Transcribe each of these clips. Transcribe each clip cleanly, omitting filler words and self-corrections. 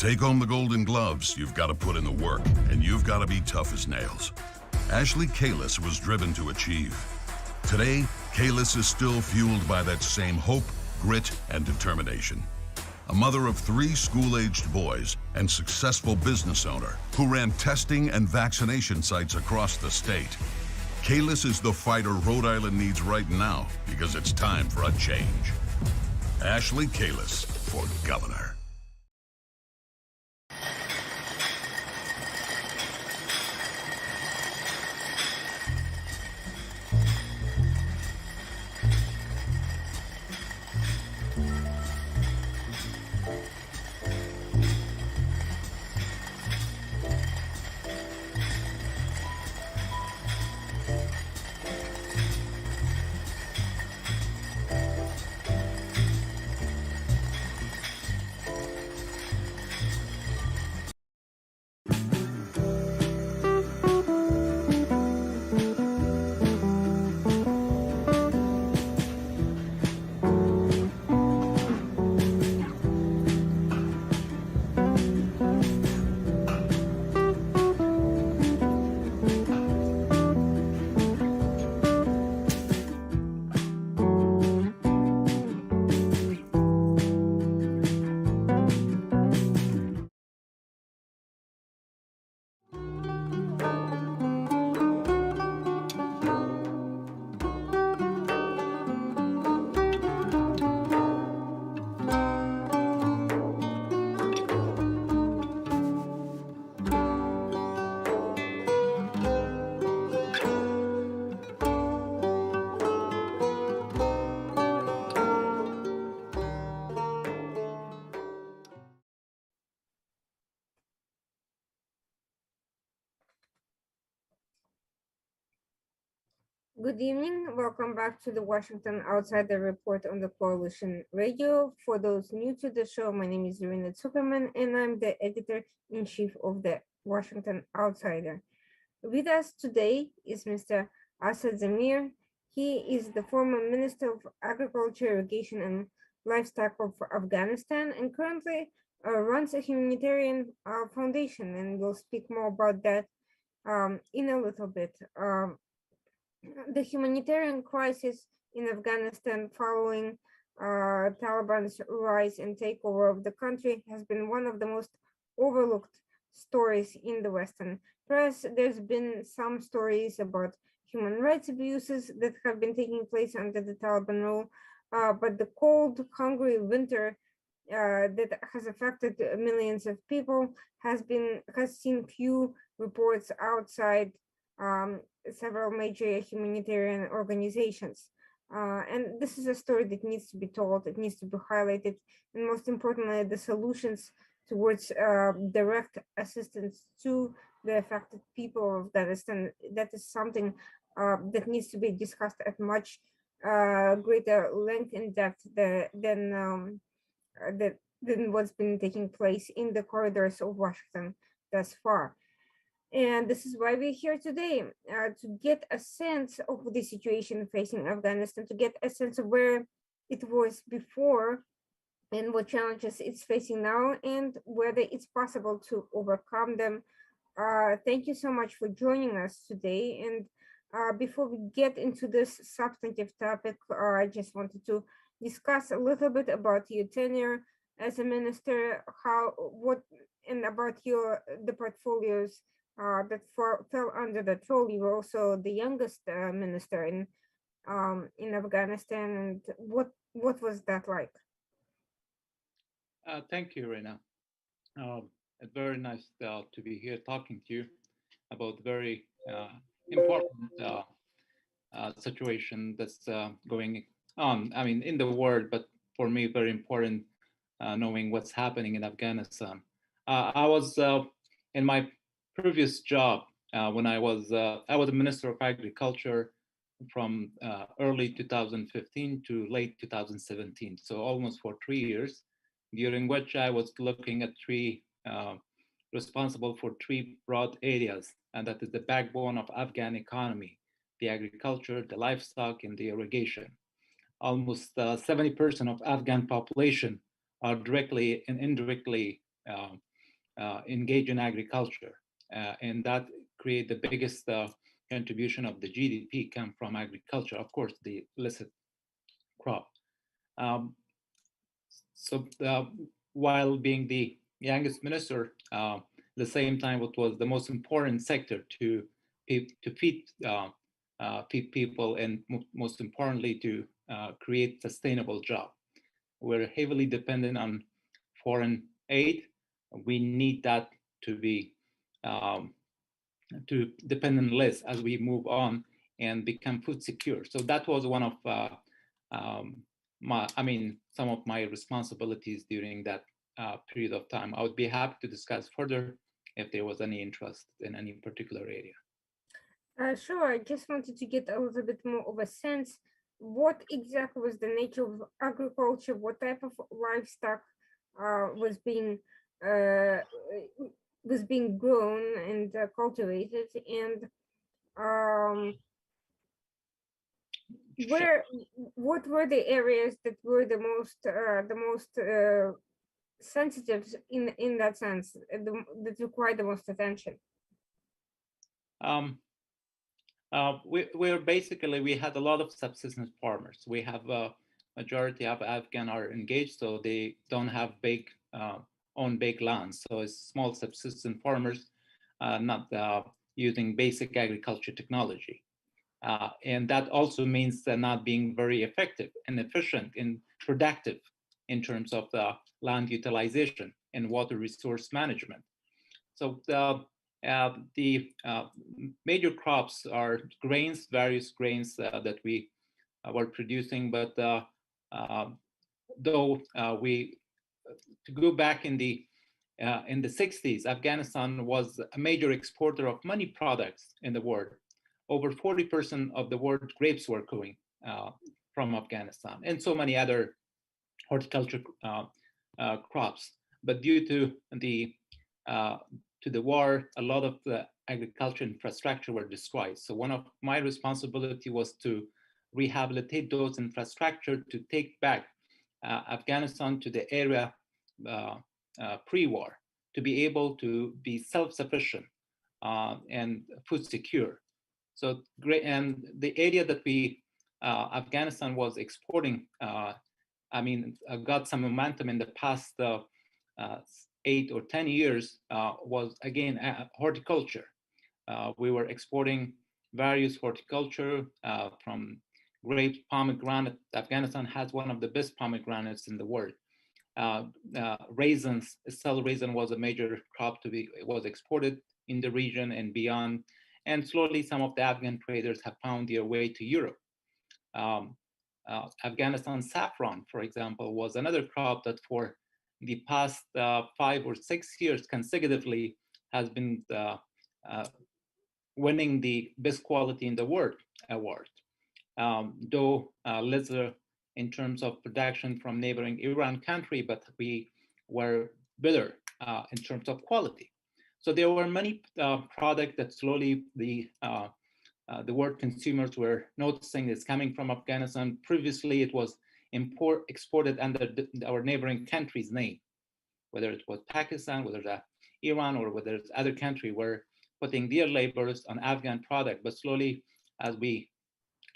take home the golden gloves, you've got to put in the work, and you've got to be tough as nails. Ashley Kalis was driven to achieve. Today, Kalis is still fueled by that same hope, grit, and determination. A mother of 3 school-aged boys and successful business owner who ran testing and vaccination sites across the state. Kalis is the fighter Rhode Island needs right now because it's time for a change. Ashley Kalis for governor. Good evening. Welcome back to the Washington Outsider Report on the Coalition Radio. For those new to the show, my name is Irina Zuckerman, and I'm the editor-in-chief of the Washington Outsider. With us today is Mr. Assad Zamir. He is the former Minister of Agriculture, Irrigation, and Livestock of Afghanistan, and currently runs a humanitarian foundation, and we'll speak more about that in a little bit. The humanitarian crisis in Afghanistan following Taliban's rise and takeover of the country has been one of the most overlooked stories in the Western press. There's been some stories about human rights abuses that have been taking place under the Taliban rule, but the cold, hungry winter that has affected millions of people has seen few reports outside several major humanitarian organizations. And this is a story that needs to be told, it needs to be highlighted, and most importantly, the solutions towards direct assistance to the affected people of Afghanistan. That is something that needs to be discussed at much greater length and depth than what's been taking place in the corridors of Washington thus far. And this is why we're here today, to get a sense of the situation facing Afghanistan, to get a sense of where it was before and what challenges it's facing now, and whether it's possible to overcome them. Thank you so much for joining us today. And before we get into this substantive topic, I just wanted to discuss a little bit about your tenure as a minister, and about the portfolios that fell under that role. You were also the youngest minister in Afghanistan, and what was that like? Thank you, Rena. It's very nice to be here talking to you about very important situation that's going on. I mean, in the world, but for me, very important knowing what's happening in Afghanistan. I was in my previous job when I was a Minister of Agriculture from early 2015 to late 2017, so almost for 3 years, during which I was looking at responsible for 3 broad areas, and that is the backbone of Afghan economy: the agriculture, the livestock, and the irrigation. Almost 70% of Afghan population are directly and indirectly engage in agriculture, and that create the biggest contribution of the GDP come from agriculture. Of course, the illicit crop. Um, so while being the youngest minister, the same time it was the most important sector to feed feed people, and most importantly to create sustainable job. We're heavily dependent on foreign aid. We need that to be to dependent less as we move on and become food secure. So that was one of some of my responsibilities during that period of time. I would be happy to discuss further if there was any interest in any particular area. Sure, I just wanted to get a little bit more of a sense. What exactly was the nature of agriculture? What type of livestock was being uh, grown and cultivated, and um, what were the areas that were the most sensitive in that sense, that required the most attention? We had a lot of subsistence farmers. We have a majority of Afghan are engaged, so they don't have big own big lands. So it's small subsistence farmers, not using basic agriculture technology. And that also means they're not being very effective and efficient and productive in terms of the land utilization and water resource management. So the major crops are grains, various grains that we were producing, but though we to go back in the 60s, Afghanistan was a major exporter of many products in the world. Over 40% of the world grapes were coming from Afghanistan, and so many other horticulture crops. But due to the war, a lot of the agriculture infrastructure were destroyed. So one of my responsibility was to rehabilitate those infrastructure to take back Afghanistan to the era pre-war, to be able to be self-sufficient and food secure. So great, and the area that Afghanistan was exporting, got some momentum in the past 8 or 10 years, was again horticulture. We were exporting various horticulture from grapes, pomegranate. Afghanistan has one of the best pomegranates in the world. Raisins, steel raisin was a major crop was exported in the region and beyond. And slowly some of the Afghan traders have found their way to Europe. Afghanistan saffron, for example, was another crop that for the past 5 or 6 years consecutively has been winning the best quality in the world award. Though lesser in terms of production from neighboring Iran country, but we were better in terms of quality. So there were many products that slowly the world consumers were noticing is coming from Afghanistan. Previously, it was exported under our neighboring country's name, whether it was Pakistan, whether it's Iran, or whether it's other country, were putting their labels on Afghan product. But slowly, as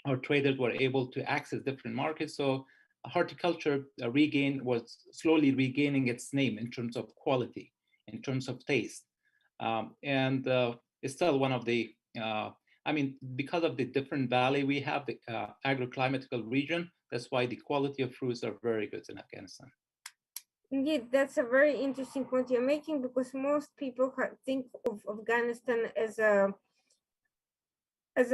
our traders were able to access different markets, so horticulture was slowly regaining its name in terms of quality, in terms of taste. And it's still one of the, because of the different valley we have, the agroclimatical region, that's why the quality of fruits are very good in Afghanistan. Indeed, that's a very interesting point you're making, because most people think of Afghanistan as a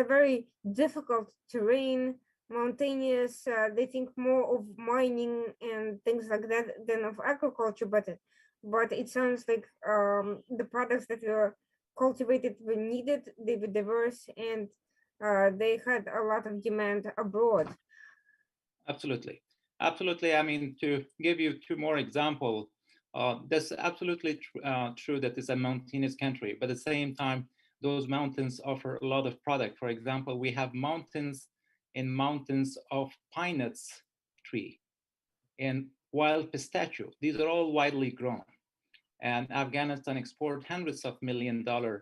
very difficult terrain, mountainous. They think more of mining and things like that than of agriculture, but it sounds like the products that were cultivated were needed, they were diverse, and they had a lot of demand abroad. Absolutely. I mean, to give you 2 more examples, that's absolutely true that it's a mountainous country, but at the same time, those mountains offer a lot of product. For example, we have mountains of pine nuts tree and wild pistachio. These are all widely grown. and Afghanistan export hundreds of $1 million, to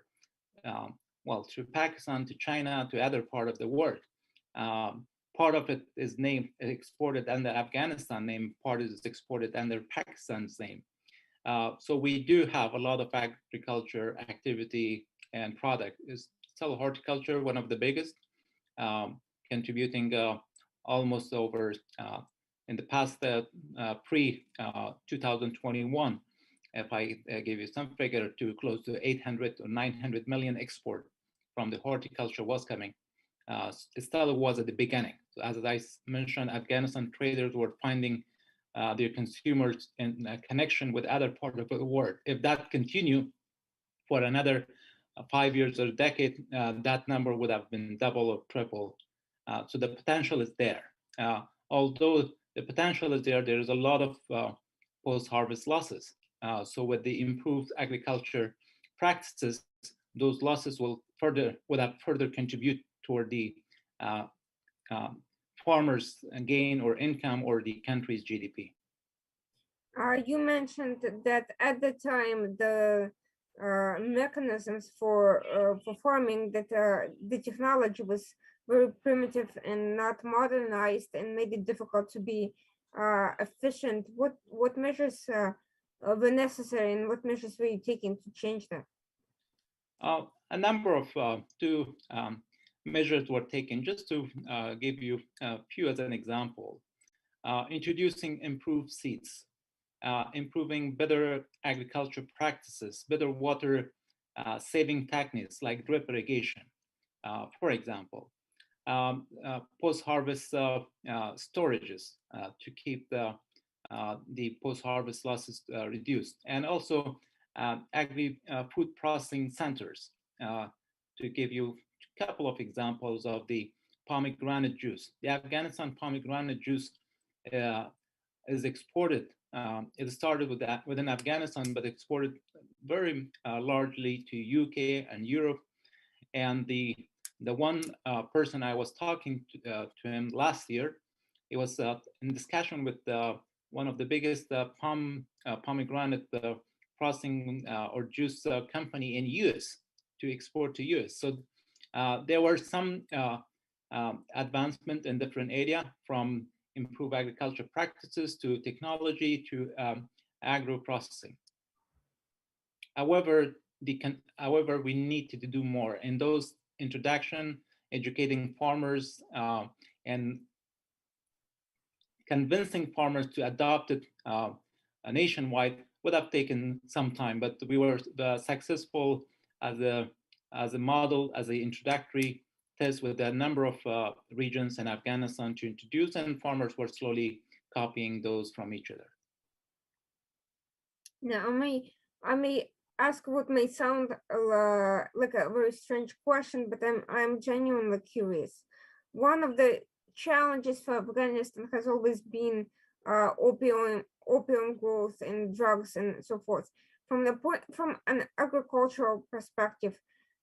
Pakistan, to China, to other part of the world. Part of it is named exported under Afghanistan name, part is exported under Pakistan's name. So we do have a lot of agriculture activity and product. Is still horticulture one of the biggest, contributing almost over in the past pre 2021. If I give you some figure, to close to 800 or 900 million export from the horticulture was coming. It still was at the beginning. So as I mentioned, Afghanistan traders were finding their consumers in connection with other parts of the world. If that continue for another 5 years or a decade, that number would have been double or triple. So the potential is there. Although the potential is there, there is a lot of post-harvest losses. So with the improved agriculture practices, those losses would have further contribute toward the farmers' gain or income or the country's GDP. You mentioned that at the time the mechanisms for farming, that the technology was very primitive and not modernized and made it difficult to be efficient. What measures were necessary and what measures were you taking to change that? A number of two measures were taken. Just to give you a few as an example, introducing improved seeds, improving better agriculture practices, better water saving techniques like drip irrigation, for example, post-harvest storages to keep the post-harvest losses reduced, and also agri-food processing centers. To give you a couple of examples of the pomegranate juice, the Afghanistan pomegranate juice is exported. It started with that within Afghanistan, but exported very largely to UK and Europe. And the one person I was talking to him last year, he was in discussion with one of the biggest pomegranate processing or juice company in US to export to US. So there were some advancement in different area, from improve agriculture practices to technology to agro processing. However, we need to do more in those introduction, educating farmers and convincing farmers to adopt it nationwide would have taken some time, but we were successful as a model, as an introductory test with a number of regions in Afghanistan to introduce, and farmers were slowly copying those from each other. Now, I may ask what may sound like a very strange question, but I'm genuinely curious. One of the challenges for Afghanistan has always been opium growth and drugs and so forth. From an agricultural perspective,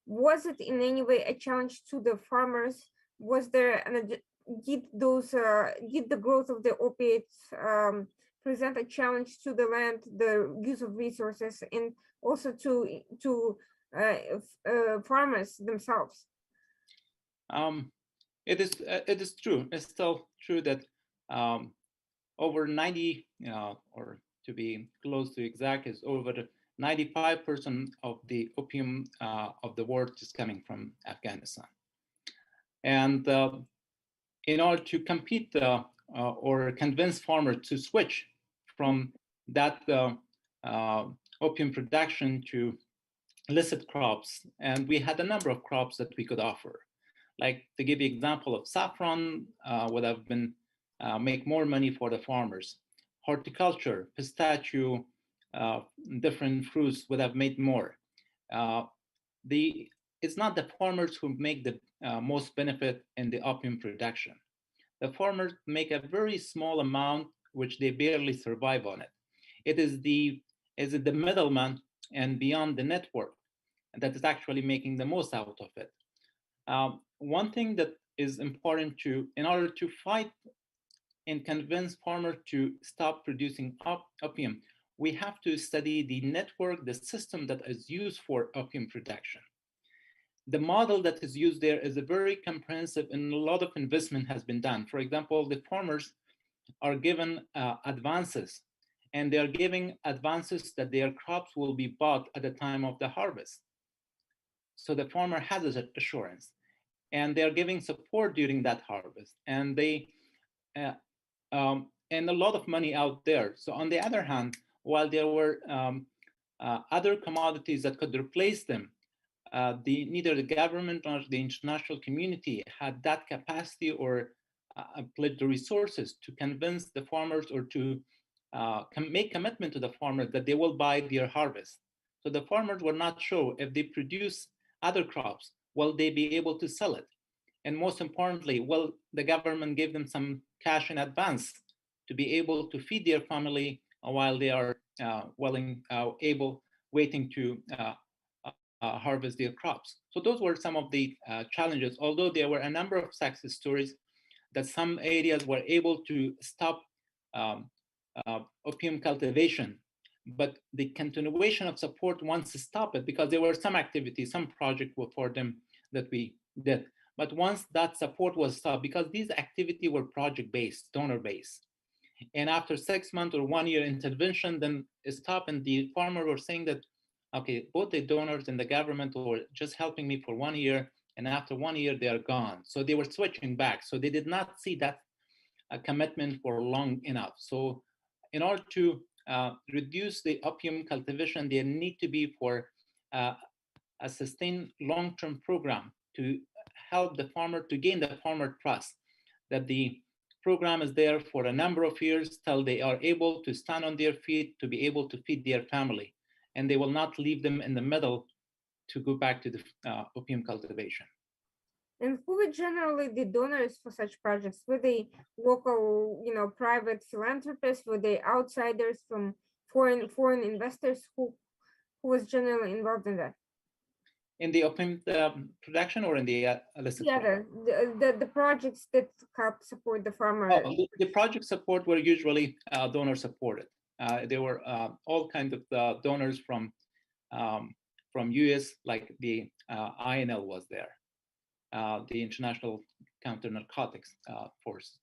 was it in any way a challenge to the farmers? Was there did the growth of the opiates present a challenge to the land, the use of resources, and also to farmers themselves? It is true. It's still true that over 90, or to be close to exact, is over 95% of the opium of the world is coming from Afghanistan. And in order to compete or convince farmers to switch from that opium production to illicit crops, and we had a number of crops that we could offer. Like, to give you an example of saffron, would have been make more money for the farmers. Horticulture, pistachio, different fruits would have made more. It's not the farmers who make the most benefit in the opium production. The farmers make a very small amount, which they barely survive on it. It is the middleman and beyond the network that is actually making the most out of it. One thing that is important in order to fight and convince farmers to stop producing opium, we have to study the network, the system that is used for opium production. The model that is used there is a very comprehensive, and a lot of investment has been done. For example, the farmers are given advances, and they are giving advances that their crops will be bought at the time of the harvest. So the farmer has an assurance, and they are giving support during that harvest, and and a lot of money out there. So on the other hand, while there were other commodities that could replace them, neither the government nor the international community had that capacity or pledged the resources to convince the farmers or to make commitment to the farmers that they will buy their harvest. So the farmers were not sure if they produce other crops, will they be able to sell it? And most importantly, will the government give them some cash in advance to be able to feed their family while they are waiting to harvest their crops. So those were some of the challenges, although there were a number of success stories that some areas were able to stop opium cultivation, but the continuation of support once stopped it, because there were some activities, some project for them that we did. But once that support was stopped, because these activities were project-based, donor-based, and after 6 months or 1 year intervention, then it stopped, and the farmer were saying that, okay, both the donors and the government were just helping me for 1 year, and after 1 year, they are gone. So they were switching back. So they did not see that commitment for long enough. So in order to reduce the opium cultivation, there need to be for a sustained long-term program to help the farmer, to gain the farmer trust, that the program is there for a number of years till they are able to stand on their feet, to be able to feed their family, and they will not leave them in the middle to go back to the opium cultivation. And who were generally the donors for such projects? Were they local, private philanthropists? Were they outsiders from foreign investors? Who was generally involved in that? In the opium production, or in the illicit? Yeah, the projects that help support the farmer. The project support were usually donor supported. There were all kinds of donors from US, like the INL was there, the International Counter Narcotics Force,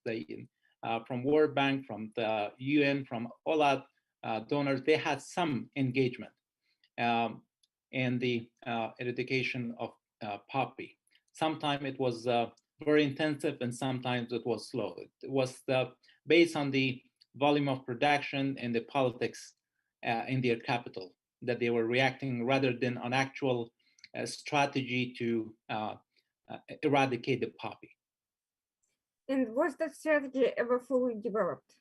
from World Bank, from the UN, from all that donors. They had some engagement in the eradication of poppy. Sometimes it was very intensive, and sometimes it was slow. It was based on the volume of production and the politics in their capital that they were reacting, rather than on actual strategy to eradicate the poppy. And was that strategy ever fully developed?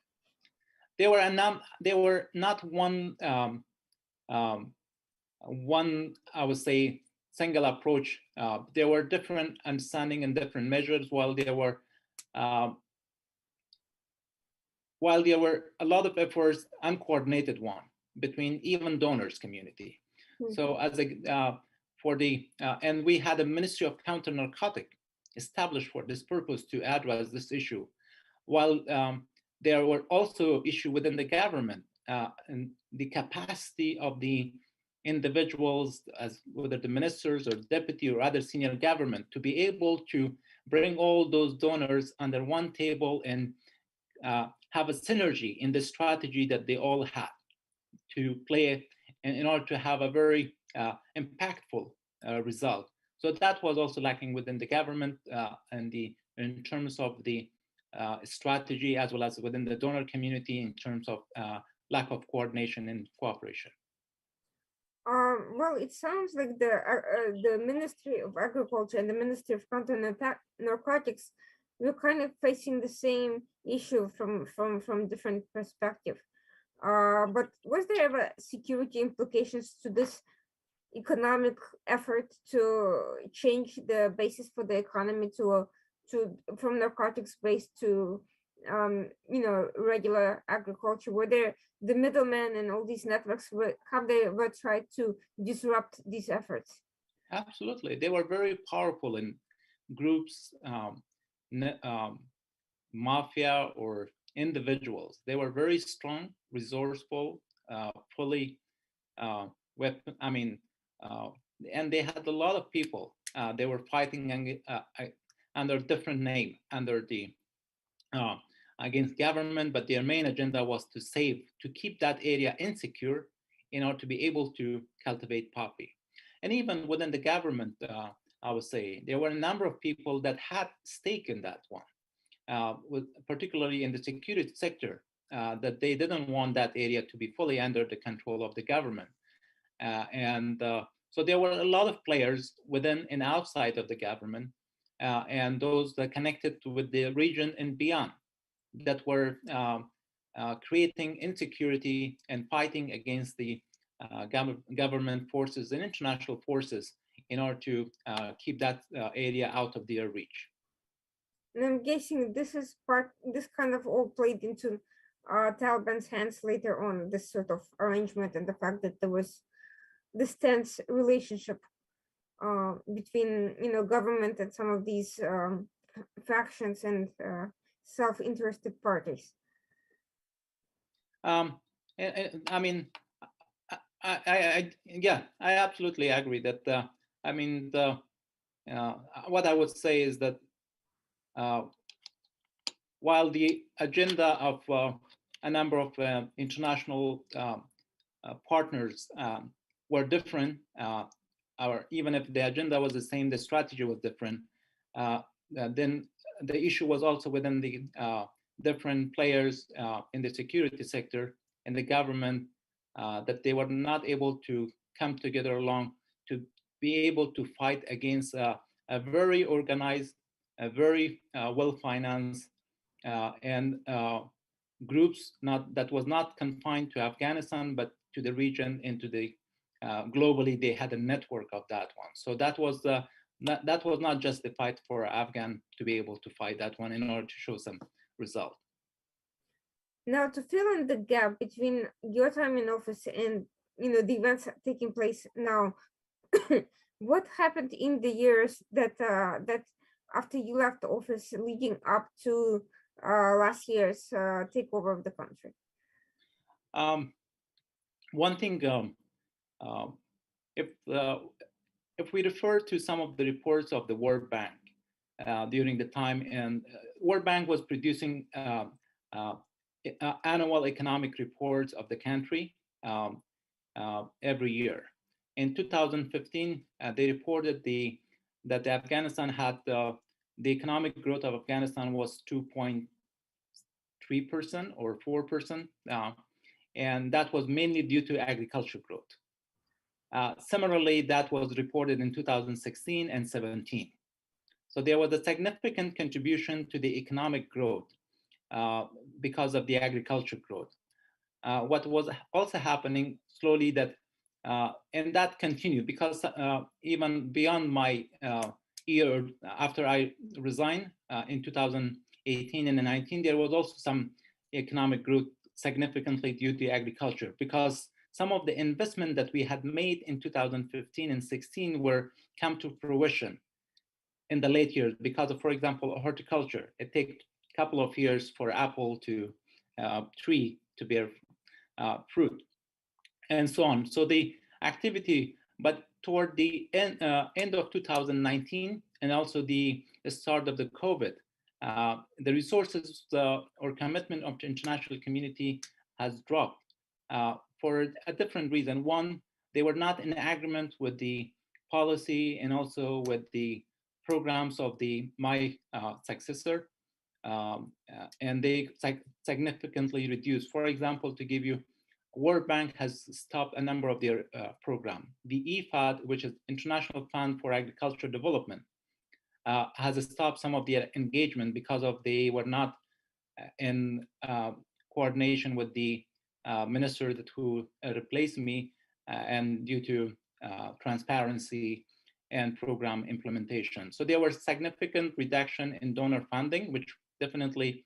There were not one, I would say, single approach. There were different understanding and different measures, while there were a lot of efforts, uncoordinated one, between even donors community. Mm-hmm. So as and we had a Ministry of Counter Narcotic established for this purpose to address this issue, while there were also issues within the government and the capacity of the individuals, as whether the ministers or deputy or other senior government, to be able to bring all those donors under one table and have a synergy in the strategy that they all had to play in order to have a very impactful result. So that was also lacking within the government and in terms of the strategy, as well as within the donor community in terms of lack of coordination and cooperation. Well, it sounds like the Ministry of Agriculture and the Ministry of Counter Narcotics were kind of facing the same issue from different perspective. But was there ever security implications to this economic effort to change the basis for the economy from narcotics based to regular agriculture? Were there the middlemen and all these networks have they ever tried to disrupt these efforts? Absolutely, they were very powerful in groups, mafia or individuals. They were very strong, resourceful, fully weapon. I mean, and they had a lot of people. They were fighting under different name, under the uh, against government, but their main agenda was to keep that area insecure in order to be able to cultivate poppy. And even within the government, I would say there were a number of people that had stake in that one, particularly in the security sector, that they didn't want that area to be fully under the control of the government. And so there were a lot of players within and outside of the government, and those that connected with the region and beyond, that were creating insecurity and fighting against the government forces and international forces in order to keep that area out of their reach. And I'm guessing this kind of all played into Taliban's hands later on, this sort of arrangement, and the fact that there was this tense relationship between government and some of these factions and self-interested parties. I mean, yeah, I absolutely agree that. I mean, what I would say is that while the agenda of a number of international partners were different, or even if the agenda was the same, the strategy was different. Then the issue was also within the different players in the security sector and the government, that they were not able to come together along to be able to fight against a very organized, a very well-financed and groups that was not confined to Afghanistan, but to the region and to the globally. They had a network of that one. So that was not just the fight for Afghan to be able to fight that one in order to show some result. Now, to fill in the gap between your time in office and the events taking place now, what happened in the years that after you left office, leading up to last year's takeover of the country? One thing, if we refer to some of the reports of the World Bank during the time, and World Bank was producing annual economic reports of the country every year. In 2015, they reported that Afghanistan had the economic growth of Afghanistan was 2.3% or 4%, and that was mainly due to agriculture growth. Similarly, that was reported in 2016 and 17. So there was a significant contribution to the economic growth because of the agriculture growth. What was also happening slowly and that continued because even beyond my year after I resigned in 2018 and 19, there was also some economic growth significantly due to agriculture, because some of the investment that we had made in 2015 and 16 were come to fruition in the late years because of, for example, horticulture. It takes a couple of years for apple to tree to bear fruit, and so on. So the activity, but toward the end of 2019 and also the start of the COVID, the resources or commitment of the international community has dropped for a different reason. One, they were not in agreement with the policy and also with the programs of my successor, and they significantly reduced. For example, to give you, World Bank has stopped a number of their programs. The EFAD, which is International Fund for Agricultural Development, has stopped some of their engagement because they were not in coordination with the minister who replaced me, and due to transparency and program implementation. So there was significant reduction in donor funding, which definitely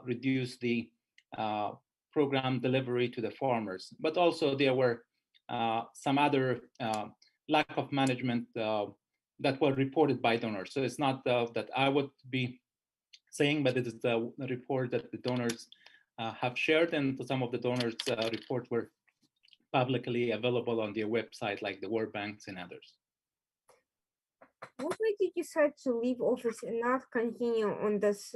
reduced the program delivery to the farmers. But also there were some other lack of management that were reported by donors. So it's not that I would be saying, but it is the report that the donors have shared, and some of the donors' reports were publicly available on their website, like the World Banks and others. What made you decide to leave office and not continue on this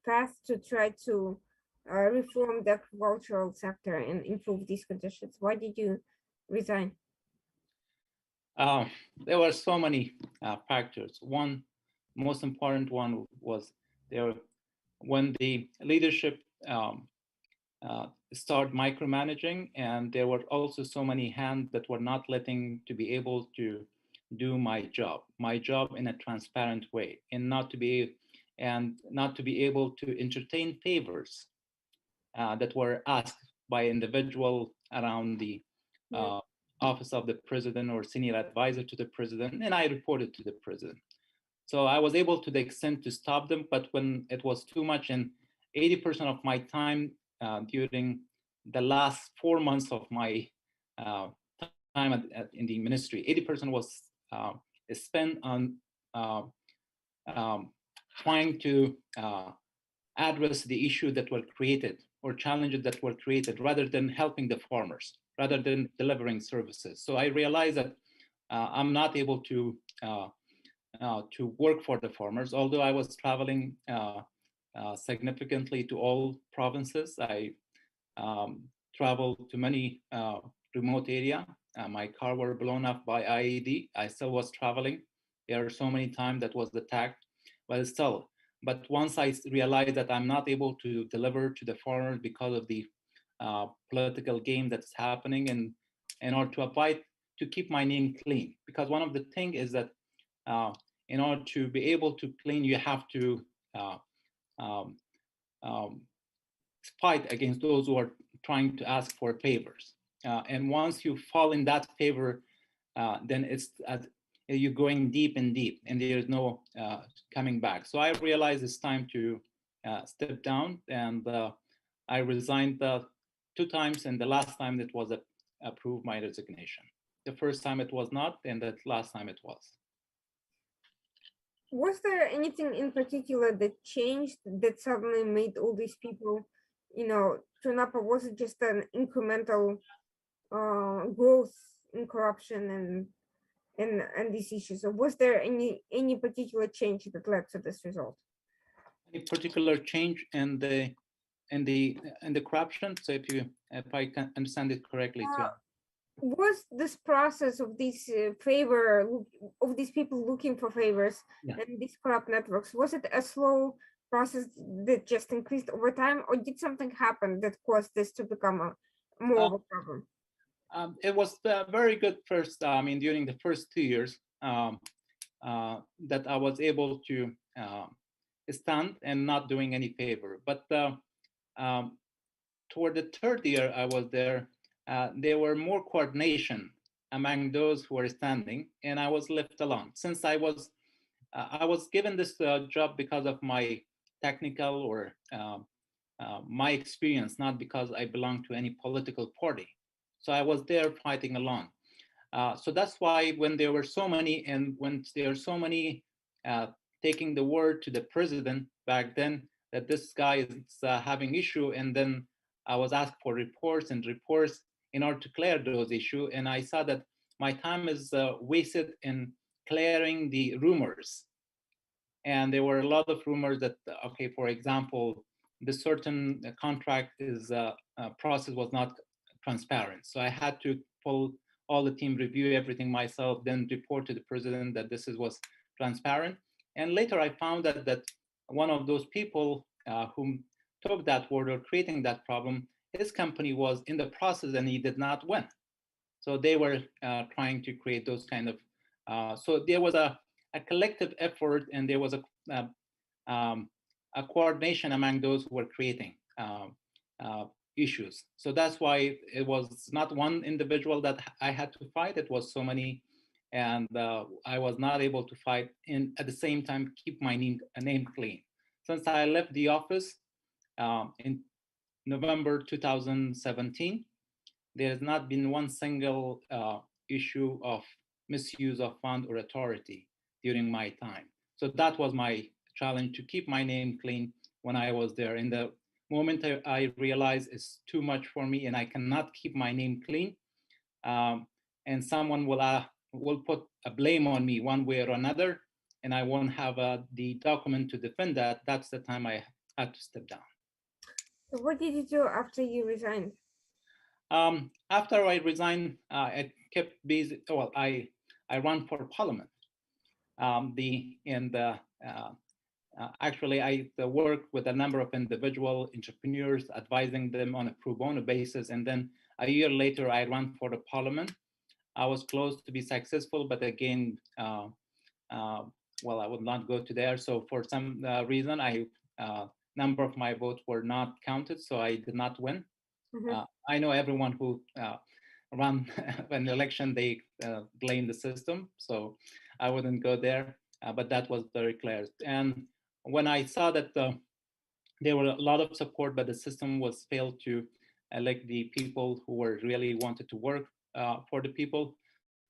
path to try to reform the agricultural sector and improve these conditions? Why did you resign? There were so many factors. One most important one was there when the leadership start micromanaging, and there were also so many hands that were not letting to be able to do my job in a transparent way, and not to be able to entertain favors that were asked by individual around the office of the president or senior advisor to the president, and I reported to the president. So I was able to the extent to stop them, but when it was too much, and 80% of my time during the last 4 months of my time in the ministry, 80% was spent on trying to address the issue that were created or challenges that were created, rather than helping the farmers, rather than delivering services. So I realized that I'm not able to work for the farmers, although I was traveling significantly to all provinces. I traveled to many remote area. My car were blown up by IED. I still was traveling. There are so many times that was attacked, but still. But once I realized that I'm not able to deliver to the farmers because of the political game that's happening, and in order to apply to keep my name clean, because one of the things is that in order to be able to clean, you have to fight against those who are trying to ask for favors. And once you fall in that favor, then it's you're going deep and deep, and there's no coming back. So I realized it's time to step down, and I resigned 2 times, and the last time it was approved my resignation. The first time it was not, and the last time it was. Was there anything in particular that changed that suddenly made all these people, turn up, or was it just an incremental growth in corruption and these issues? Or was there any particular change that led to this result? Any particular change in the corruption? So if I can understand it correctly, was this process of these of these people looking for favors and these corrupt networks, was it a slow process that just increased over time, or did something happen that caused this to become more of a problem? It was very good first. I mean, during the first 2 years that I was able to stand and not doing any favor. But toward the 3rd year I was there, there were more coordination among those who were standing, and I was left alone. Since I was given this job because of my technical or my experience, not because I belong to any political party. So I was there fighting alone. So that's why when there were so many, and when there are so many taking the word to the president back then that this guy is having issue, and then I was asked for reports in order to clear those issues, and I saw that my time is wasted in clearing the rumors. And there were a lot of rumors that, okay, for example, the certain contract is process was not transparent. So I had to pull all the team, review everything myself, then report to the president that this was transparent. And later I found that one of those people who took that word or creating that problem, his company was in the process and he did not win. So they were trying to create those kind of, so there was a collective effort, and there was a coordination among those who were creating issues. So that's why it was not one individual that I had to fight, it was so many, and I was not able to fight and at the same time keep my name clean. Since I left the office in November 2017, there has not been one single issue of misuse of fund or authority during my time. So that was my challenge, to keep my name clean when I was there. In the moment I realized it's too much for me and I cannot keep my name clean, um, and someone will put a blame on me one way or another, and I won't have the document to defend that. That's the time I had to step down. So what did you do after you resigned? After I resigned, I kept busy. Well, I ran for parliament. Actually, I worked with a number of individual entrepreneurs, advising them on a pro bono basis. And then a year later, I ran for the parliament. I was close to be successful, but again, well, I would not go to there. So for some reason, number of my votes were not counted, so I did not win. Mhm. I know everyone who run an election, they blame the system, so I wouldn't go there. But that was very clear. And when I saw that there were a lot of support, but the system was failed to elect the people who were really wanted to work for the people.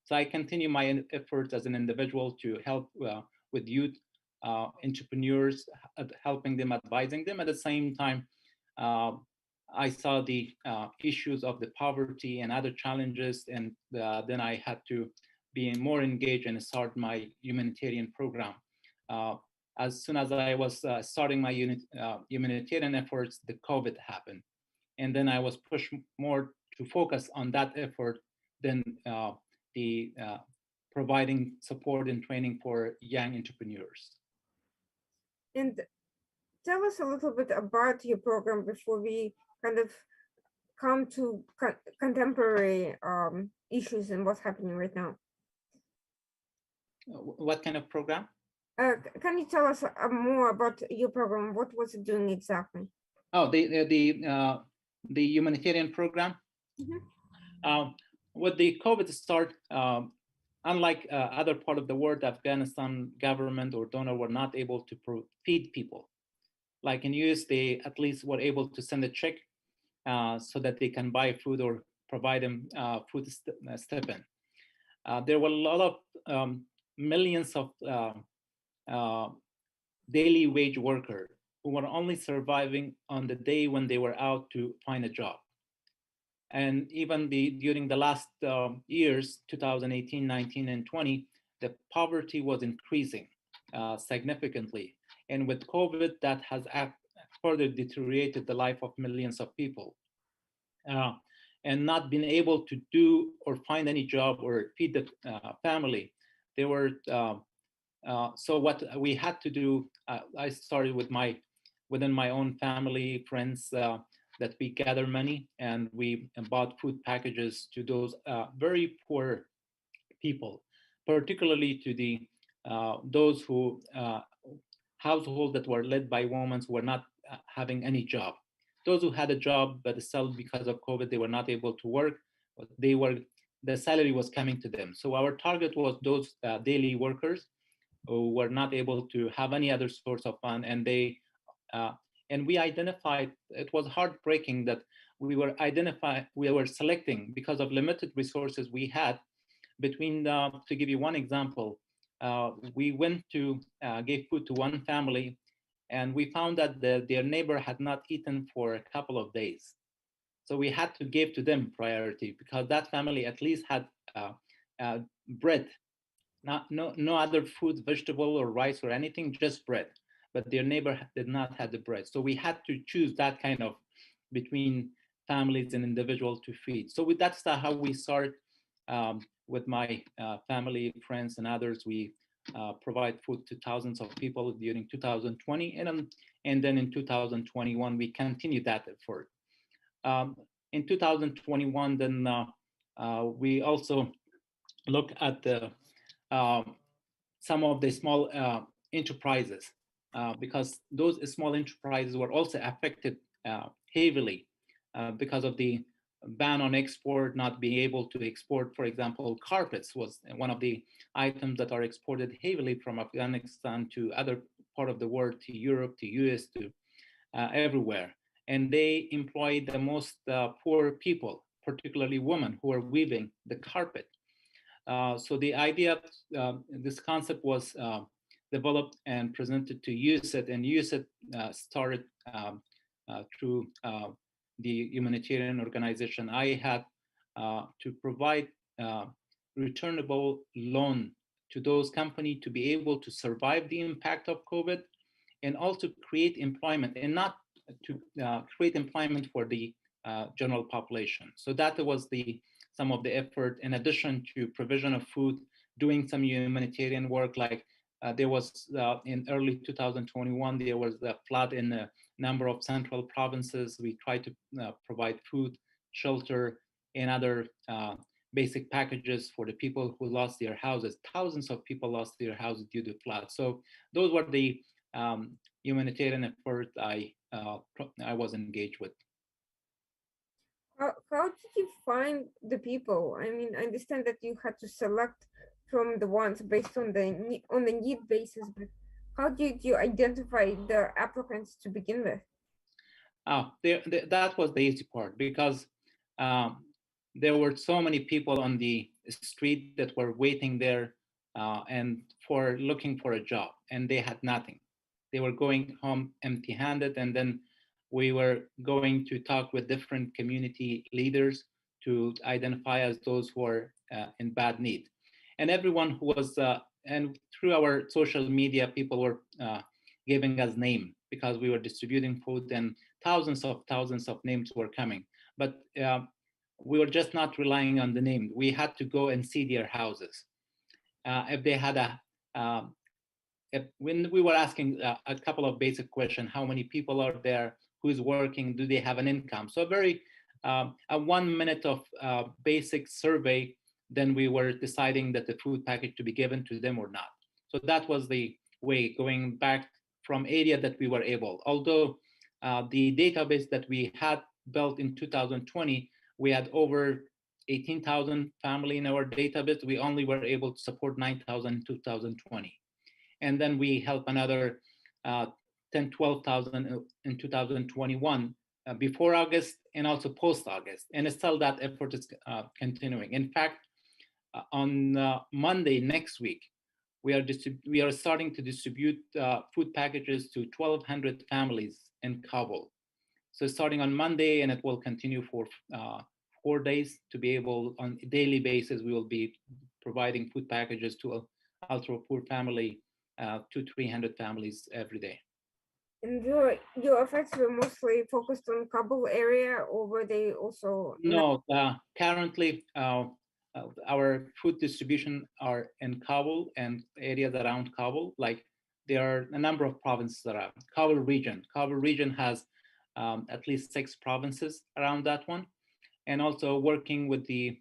So I continue my efforts as an individual to help with youth entrepreneurs, helping them, advising them. At the same time, uh, I saw the issues of the poverty and other challenges, and then I had to be more engaged and start my humanitarian program. Uh, as soon as I was starting my humanitarian efforts, the COVID happened. And then I was pushed more to focus on that effort than the providing support and training for young entrepreneurs. And tell us a little bit about your program before we kind of come to contemporary issues and what's happening right now. What kind of program? Can you tell us more about your program? What was it doing exactly? Oh, the humanitarian program. Mm-hmm. With the COVID start, unlike other part of the world, Afghanistan government or donor were not able to feed people. Like in US, they at least were able to send a check so that they can buy food or provide them food stipend. There were a lot of millions of daily wage workers who were only surviving on the day when they were out to find a job. And even during the last years, 2018, 19, and 20, the poverty was increasing significantly. And with COVID, that has further deteriorated the life of millions of people. And not being able to do or find any job or feed the family. They were so what we had to do. I started within my own family, friends, that we gather money and we bought food packages to those very poor people, particularly to the those who households that were led by women who were not having any job. Those who had a job, but still because of COVID, they were not able to work. The salary was coming to them. So our target was those daily workers who were not able to have any other source of fund, and we identified, it was heartbreaking that we were selecting because of limited resources we had between to give you one example, we went to give food to one family, and we found that their neighbor had not eaten for a couple of days. So we had to give to them priority because that family at least had bread, no other food, vegetable or rice or anything, just bread. But their neighbor did not have the bread. So we had to choose that kind of between families and individuals to feed. So that's how we start with my family, friends, and others. We provide food to thousands of people during 2020. And then in 2021, we continue that effort. In 2021, then we also look at some of the small enterprises because those small enterprises were also affected heavily because of the ban on export, not being able to export. For example, carpets was one of the items that are exported heavily from Afghanistan to other part of the world, to Europe, to US, to everywhere. And they employ the most poor people, particularly women who are weaving the carpet. So the idea, this concept was developed and presented to USAID, and USAID started through the humanitarian organization. I had to provide returnable loan to those companies to be able to survive the impact of COVID and also create employment, and not to create employment for the general population. So that was some of the effort, in addition to provision of food, doing some humanitarian work. Like there was in early 2021, there was a flood in a number of central provinces. We tried to provide food, shelter, and other basic packages for the people who lost their houses. Thousands of people lost their houses due to flood. So those were the humanitarian efforts I was engaged with. How did you find the people? I mean, I understand that you had to select from the ones based on the need basis, but how did you identify the applicants to begin with? That was the easy part, because there were so many people on the street that were waiting there and for looking for a job, and they had nothing. They were going home empty-handed, and then we were going to talk with different community leaders to identify as those who are in bad need. And everyone who was, and through our social media, people were giving us name, because we were distributing food, and thousands of names were coming. But we were just not relying on the name. We had to go and see their houses. If they had when we were asking a couple of basic questions: how many people are there? Who's working? Do they have an income? So a 1 minute of basic survey, then we were deciding that the food package to be given to them or not. So that was the way, going back from area that we were able. Although the database that we had built in 2020, we had over 18,000 family in our database. We only were able to support 9,000 in 2020. And then we helped another 10, 12,000 in 2021 before August and also post-August. And still that effort is continuing. In fact, on Monday next week, we are starting to distribute food packages to 1,200 families in Kabul. So starting on Monday, and it will continue for 4 days, to be able, on a daily basis, we will be providing food packages to a ultra poor family, 200-300 families every day. And your efforts were mostly focused on Kabul area, or were they also? No, currently our food distribution are in Kabul and areas around Kabul. Like there are a number of provinces around Kabul region. Kabul region has at least 6 provinces around that one, and also working with the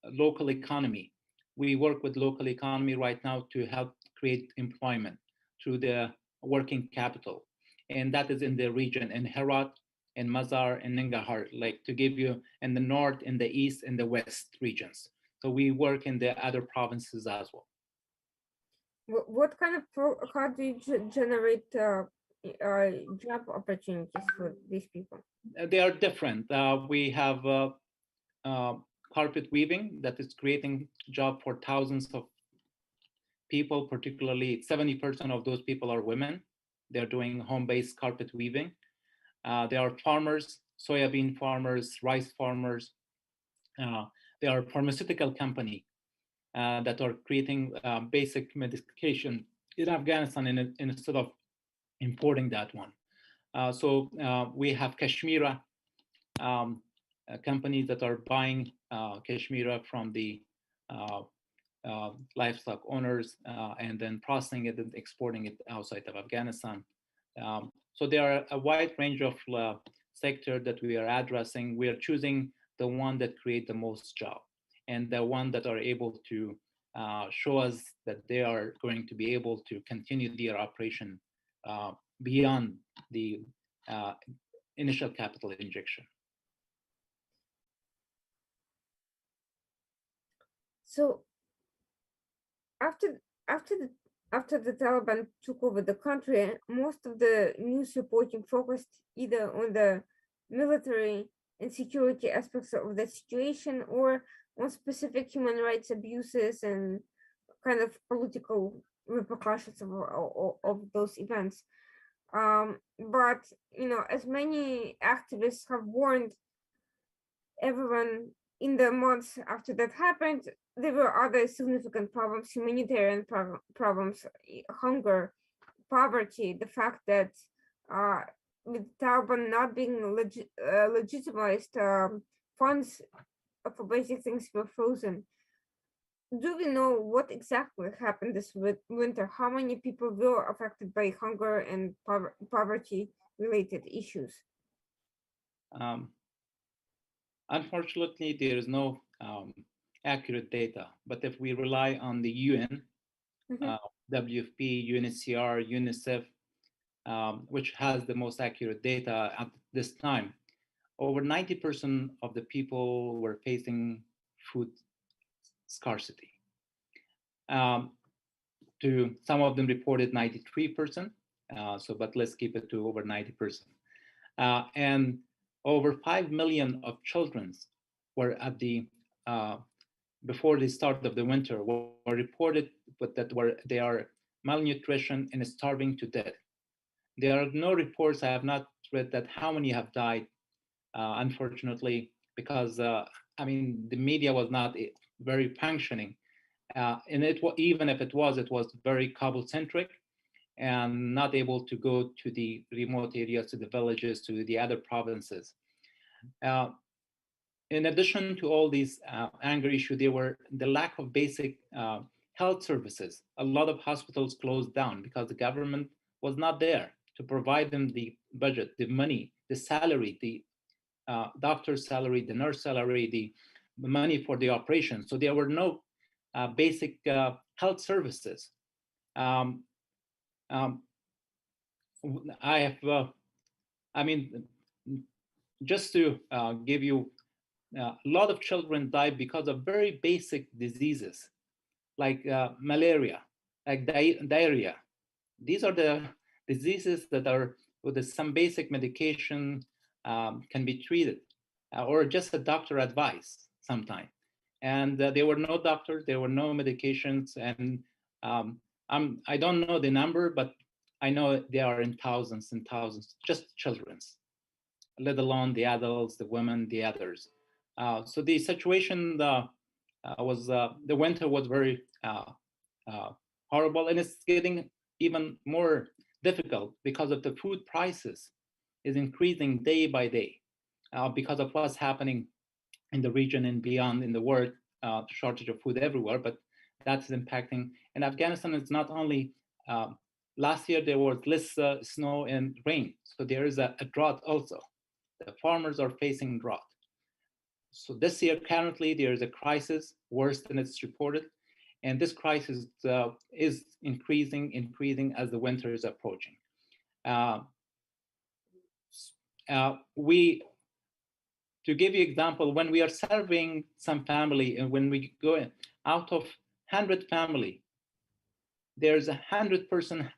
local economy. We work with local economy right now to help create employment through the working capital. And that is in the region, in Herat, in Mazar, and Nangarhar, like to give you in the north, in the east, and the west regions. So we work in the other provinces as well. What kind of how do you generate job opportunities for these people? They are different. We have carpet weaving that is creating job for thousands of people, particularly 70% of those people are women. They're doing home-based carpet weaving. There are farmers, soybean farmers, rice farmers. There are pharmaceutical company that are creating basic medication in Afghanistan instead of importing that one. So we have Kashmira companies that are buying Kashmira from the livestock owners and then processing it and exporting it outside of Afghanistan. So there are a wide range of sector that we are addressing. We are choosing the one that create the most job and the one that are able to show us that they are going to be able to continue their operation beyond the initial capital injection. So after the Taliban took over the country, most of the news reporting focused either on the military and security aspects of the situation or on specific human rights abuses and kind of political repercussions of those events. But as many activists have warned everyone in the months after that happened, there were other significant problems, humanitarian problems, hunger, poverty, the fact that uh, with Taliban not being legitimized, funds for basic things were frozen. Do we know what exactly happened this winter? How many people were affected by hunger and poverty related issues? Um, Unfortunately, there is no accurate data, but if we rely on the UN, Mhm. WFP, UNHCR, UNICEF, which has the most accurate data at this time, over 90% of the people were facing food scarcity. To some of them reported 93%, but let's keep it to over 90%. And over 5 million of children were at the before the start of the winter were reported, but they are malnutrition and starving to death. There are no reports. I have not read that how many have died, unfortunately, because I mean the media was not very functioning, and even if it was very Kabul centric and not able to go to the remote areas, to the villages, to the other provinces. Uh, in addition to all these anger issues, there were the lack of basic health services. A lot of hospitals closed down because the government was not there to provide them the budget, the money, the salary, the doctor's salary, the nurse salary, the money for the operation. So there were no basic health services. Um, um, I have, I mean, just to give you, a lot of children die because of very basic diseases like malaria, like diarrhea. These are the diseases that are with some basic medication can be treated, or just a doctor advice sometime. And there were no doctors, there were no medications, and I don't know the number, but I know they are in thousands and thousands, just children's, let alone the adults, the women, the others. So the situation was the winter was very uh, horrible, and it's getting even more difficult because of the food prices is increasing day by day because of what's happening in the region and beyond in the world. Shortage of food everywhere, but that's impacting. And Afghanistan is not only last year there was less snow and rain, so there is a drought also. The farmers are facing drought. So this year, currently, there is a crisis worse than it's reported. And this crisis is increasing as the winter is approaching. Uh, we, to give you example, when we are serving some family and when we go in, out of 100 family, there's 100%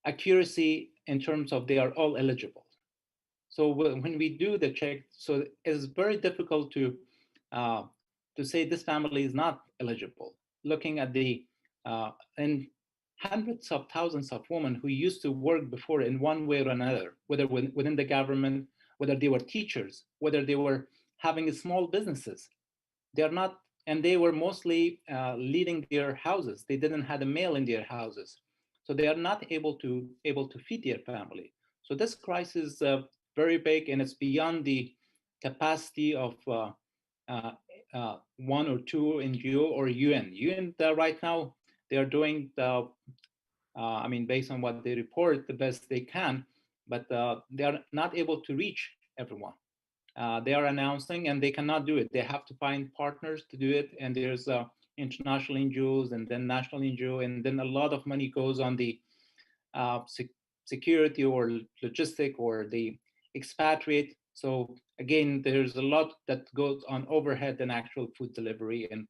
accuracy in terms of they are all eligible. So when we do the check, so it's very difficult to say this family is not eligible. Looking at the and hundreds of thousands of women who used to work before in one way or another, whether within the government, whether they were teachers, whether they were having small businesses, they are not, and they were mostly leading their houses. They didn't have a male in their houses, so they are not able to feed their family. So this crisis is very big, and it's beyond the capacity of uh, one or two NGO or UN. UN right now they are doing the, I mean, based on what they report, the best they can, but they are not able to reach everyone. They are announcing and they cannot do it. They have to find partners to do it. And there's international NGOs and then national NGO, and then a lot of money goes on the security or logistic or the expatriate. So again, there's a lot that goes on overhead than actual food delivery and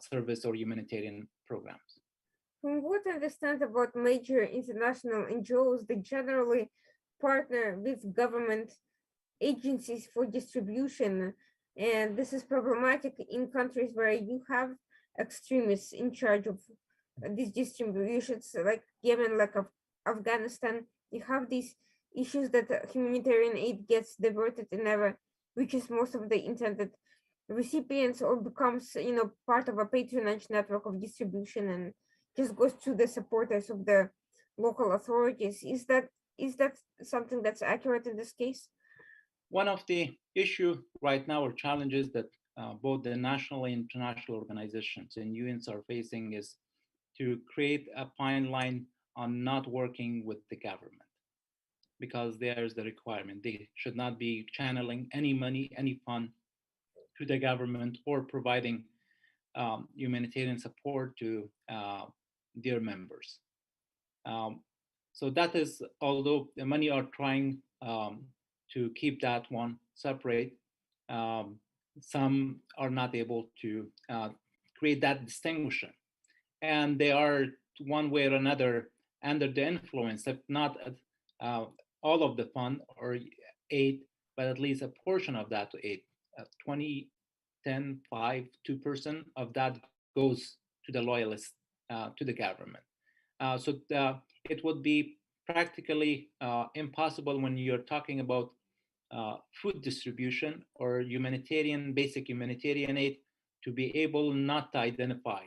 service or humanitarian programs. From what I understand about major international NGOs, they generally partner with government agencies for distribution, and this is problematic in countries where you have extremists in charge of these distributions, like Yemen, like Afghanistan, you have these issues that humanitarian aid gets diverted and never reaches most of the intended recipients, or becomes, part of a patronage network of distribution and just goes to the supporters of the local authorities. Is that something that's accurate in this case? One of the issue right now or challenges that both the national and international organizations and UNs are facing is to create a fine line on not working with the government, because there's the requirement. They should not be channeling any money, any fund to the government or providing humanitarian support to their members. Um, so that is, although the many are trying to keep that one separate, um, some are not able to create that distinction. And they are one way or another under the influence, if not uh, all of the fund or aid, but at least a portion of that aid, 20, 10, 5, 2% of that goes to the loyalists, to the government. So it would be practically impossible when you're talking about food distribution or basic humanitarian aid, to be able not to identify.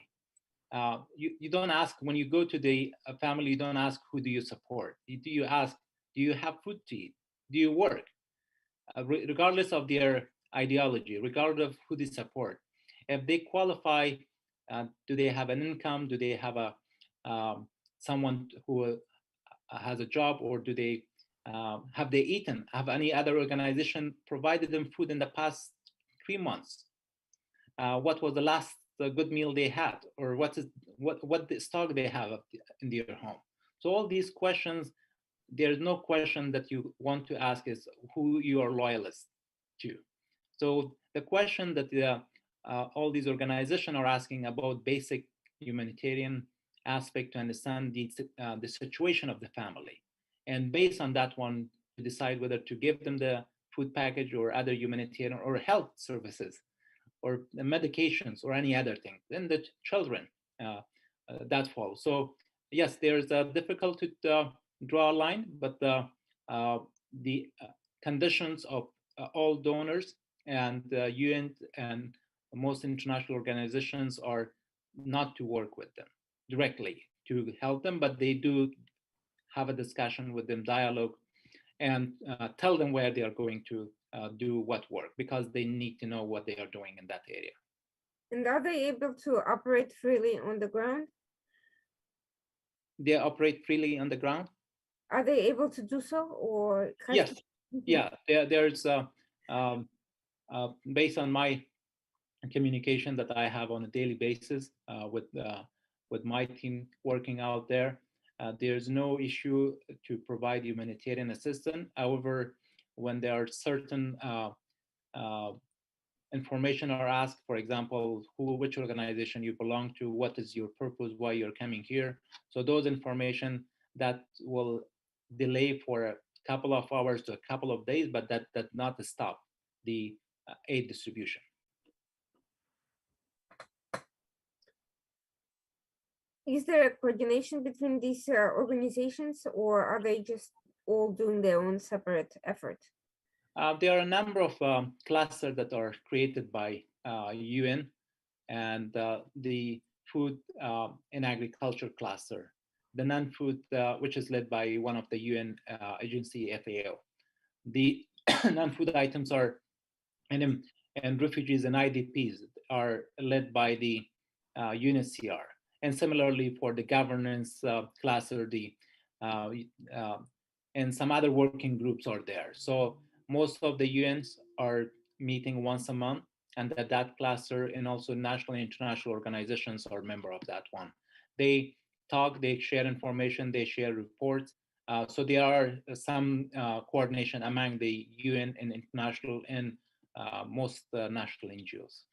You don't ask when you go to the family, you don't ask who do you support. You ask, do you have food to eat? Do you work? Regardless of their ideology, regardless of who they support. If they qualify, do they have an income? Do they have someone who has a job, or do they have they eaten? Have any other organization provided them food in the past 3 months? What was the last good meal they had, or what the stock they have in their home? So all these questions, there's no question that you want to ask is who you are loyalist to. So the question that all these organizations are asking about basic humanitarian aspect to understand the situation of the family, and based on that one to decide whether to give them the food package or other humanitarian or health services or the medications or any other thing. Then the children that fall. So yes, there's a difficult to draw a line, but the conditions of all donors and UN and most international organizations are not to work with them directly to help them, but they do have a discussion with them, dialogue, and tell them where they are going to do what work, because they need to know what they are doing in that area. And are they able to operate freely on the ground? They operate freely on the ground? Are they able to do so, or Yes. Yeah, there's based on my communication that I have on a daily basis with my team working out there, there's no issue to provide humanitarian assistance. However, when there are certain uh, information are asked, for example, which organization you belong to, what is your purpose, why you're coming here. So those information that will delay for a couple of hours to a couple of days, but that not stop the aid distribution. Is there a coordination between these organizations, or are they just all doing their own separate effort? There are a number of clusters that are created by UN, and the food and agriculture cluster, the non-food, which is led by one of the UN agency, FAO. The non-food items are, and refugees and IDPs are led by the UNHCR. And similarly for the governance cluster, and some other working groups are there. So most of the UNs are meeting once a month, and that cluster and also national and international organizations are member of that one. They talk, they share information, they share reports. So there are some coordination among the UN and international and most national NGOs.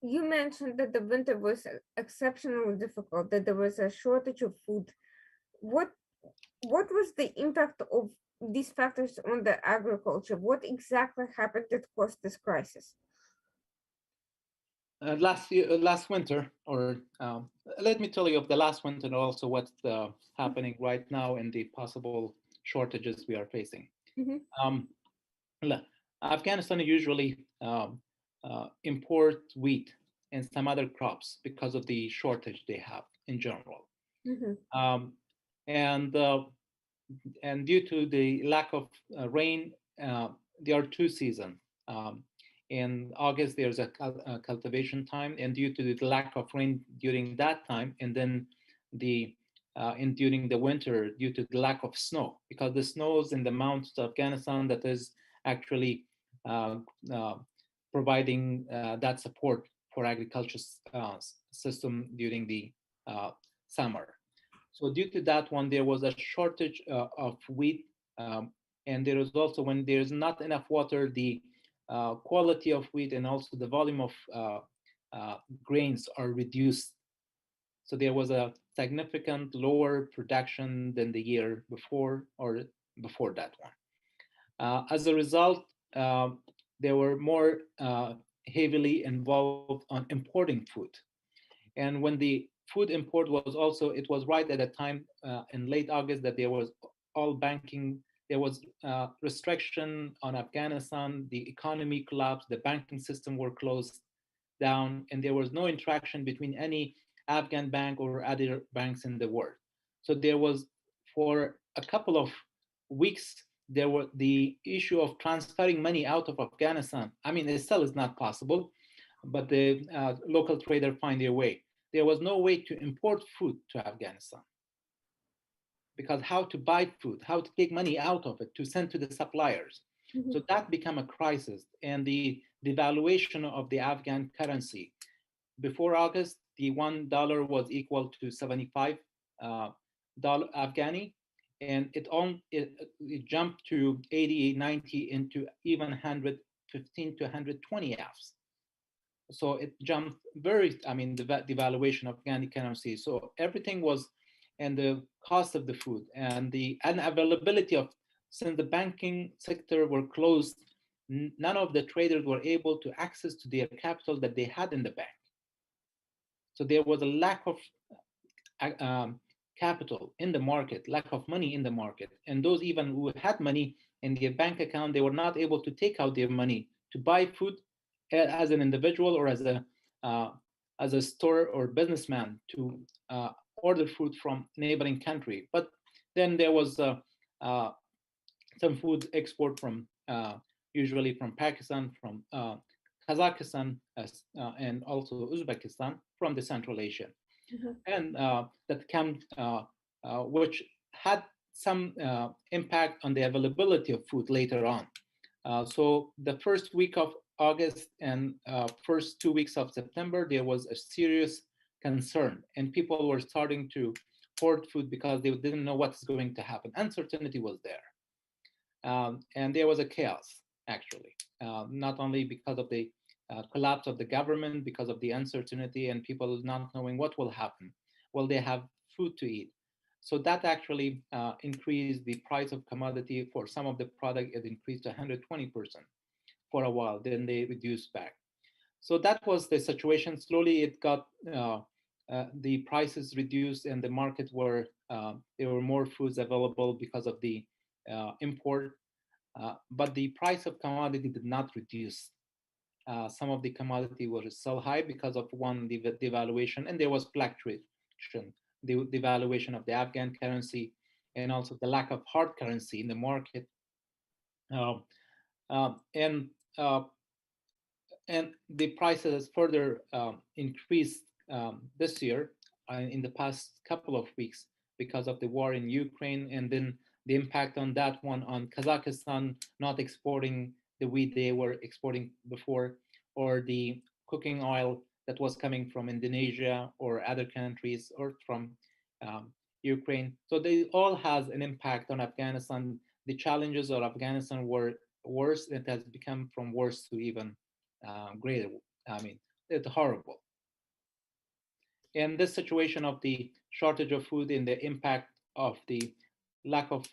You mentioned that the winter was exceptionally difficult, that there was a shortage of food. What was the impact of these factors on the agriculture? What exactly happened that caused this crisis? last winter, or let me tell you of the last winter and also what's happening right now and the possible shortages we are facing. Mhm. Um, Afghanistan usually import wheat and some other crops because of the shortage they have in general. Mhm. Um, and due to the lack of rain, there are two seasons. Um, in August, there's a cultivation time, and due to the lack of rain during that time, and then the during the winter, due to the lack of snow, because the snows in the mountains of Afghanistan that is actually uh, uh, providing that support for agriculture system during the uh, summer. So due to that one, there was a shortage of wheat, and there was also when there's not enough water, the quality of wheat and also the volume of grains are reduced. So there was a significant lower production than the year before or before that one. As a result, uh, they were more heavily involved on importing food. And when the food import was also, it was right at the time in late August that there was all banking, there was restriction on Afghanistan, the economy collapsed, the banking system were closed down, and there was no interaction between any Afghan bank or other banks in the world. So there was, for a couple of weeks, there were the issue of transferring money out of Afghanistan. I mean, it still is not possible, but the local trader find their way. There was no way to import food to Afghanistan because how to buy food, how to take money out of it to send to the suppliers. Mhm. So that became a crisis, and the devaluation of the Afghan currency. Before August, the $1 was equal to 75 dollar Afghani, and it jumped to 80, 90, into even 115 to 120 Fs. So it jumped very, I mean, the devaluation of Afghani currency. So everything was, and the cost of the food and the unavailability of, since the banking sector were closed, none of the traders were able to access to their capital that they had in the bank. So there was a lack of capital in the market, lack of money in the market. And those even who had money in their bank account, they were not able to take out their money to buy food as an individual or uh, as a store or businessman to order food from neighboring country. But then there was uh, some food export from usually from Pakistan, from Kazakhstan, and also Uzbekistan from the Central Asia, Mhm. and that came, which had some impact on the availability of food later on. So the first week of August and first 2 weeks of September, there was a serious concern, and people were starting to hoard food because they didn't know what's going to happen. Uncertainty was there, and there was a chaos actually, not only because of the collapse of the government, because of the uncertainty and people not knowing what will happen. Will they have food to eat? So that actually increased the price of commodity. For some of the product, it increased to 120% for a while. Then they reduced back. So that was the situation. Slowly, it got the prices reduced, and the market were there were more foods available because of the import. But the price of commodity did not reduce. Some of the commodity was still high because of one, the devaluation, and there was fluctuation, the devaluation of the Afghan currency, and also the lack of hard currency in the market. Uh, and the prices further increased this year in the past couple of weeks because of the war in Ukraine, and then the impact on that one on Kazakhstan not exporting the wheat they were exporting before, or the cooking oil that was coming from Indonesia or other countries or from Ukraine. So they all has an impact on Afghanistan. The challenges of Afghanistan were worse. It has become from worse to even greater. I mean, it's horrible. And this situation of the shortage of food and the impact of the lack of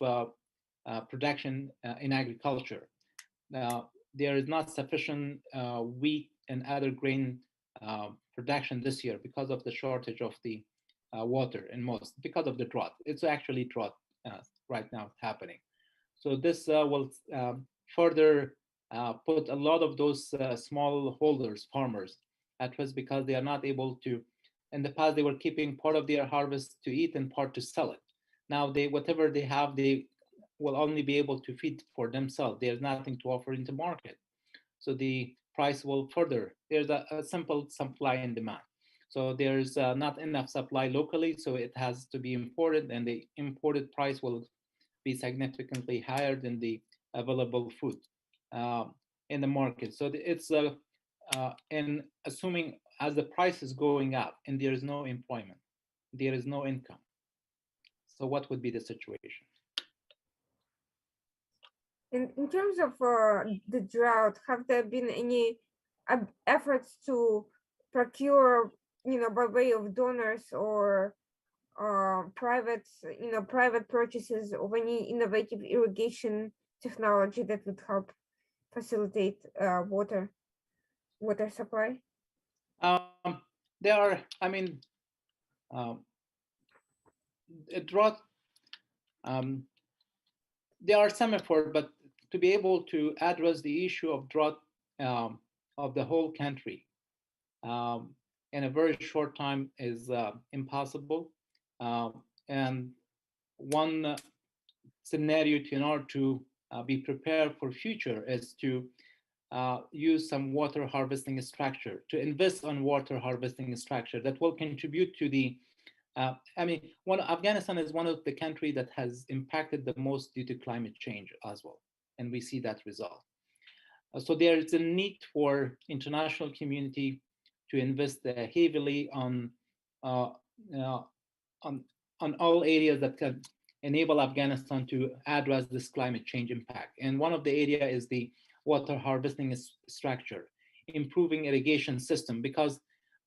production in agriculture. There is not sufficient wheat and other grain production this year because of the shortage of the water in most, because of the drought. It's actually drought right now happening. So this will further put a lot of those small holders, farmers, at risk because they are not able to. In the past, they were keeping part of their harvest to eat and part to sell it. Now they, whatever they have, they will only be able to feed for themselves. There's nothing to offer into market. So the price will further, there's a simple supply and demand. So there's not enough supply locally, so it has to be imported, and the imported price will be significantly higher than the available food uh, in the market. So it's and assuming as the price is going up and there is no employment, there is no income. So what would be the situation? In terms of the drought, have there been any efforts to procure, by way of donors or private, private purchases of any innovative irrigation technology that would help facilitate water supply? There are, I mean, um, a drought. Um, there are some effort, but to be able to address the issue of drought um, of the whole country um, in a very short time is impossible. And one scenario in order to be prepared for future is to use some water harvesting structure, to invest on water harvesting structure that will contribute to the Afghanistan is one of the countries that has impacted the most due to climate change as well, and we see that result. So there is a need for international community to invest heavily uh, uh, on on all areas that can enable Afghanistan to address this climate change impact. And one of the area is the water harvesting structure, improving irrigation system, because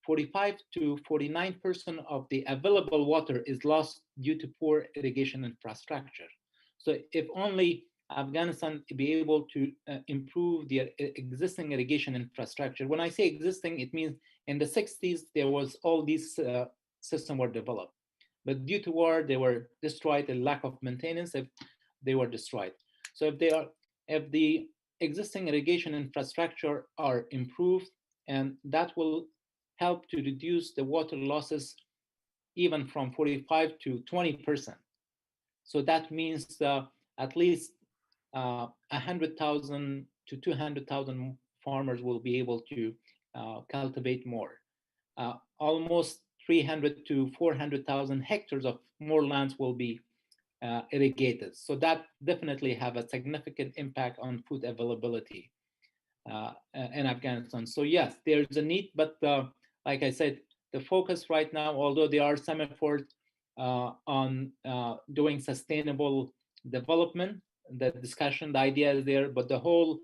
45 to 49% of the available water is lost due to poor irrigation infrastructure. So if only Afghanistan be able to improve the existing irrigation infrastructure. When I say existing, it means in the 60s, there was all these systems were developed. But due to war, they were destroyed, and lack of maintenance, if they were destroyed. So if the existing irrigation infrastructure are improved, and that will help to reduce the water losses even from 45 to 20%. So that means at least 100,000 to 200,000 farmers will be able to cultivate more. Almost 300 to 400,000 hectares of more lands will be irrigated. So that definitely have a significant impact on food availability in Afghanistan. So yes, there's a need, but like I said, the focus right now, although there are some efforts on doing sustainable development, the discussion, the idea is there, but the whole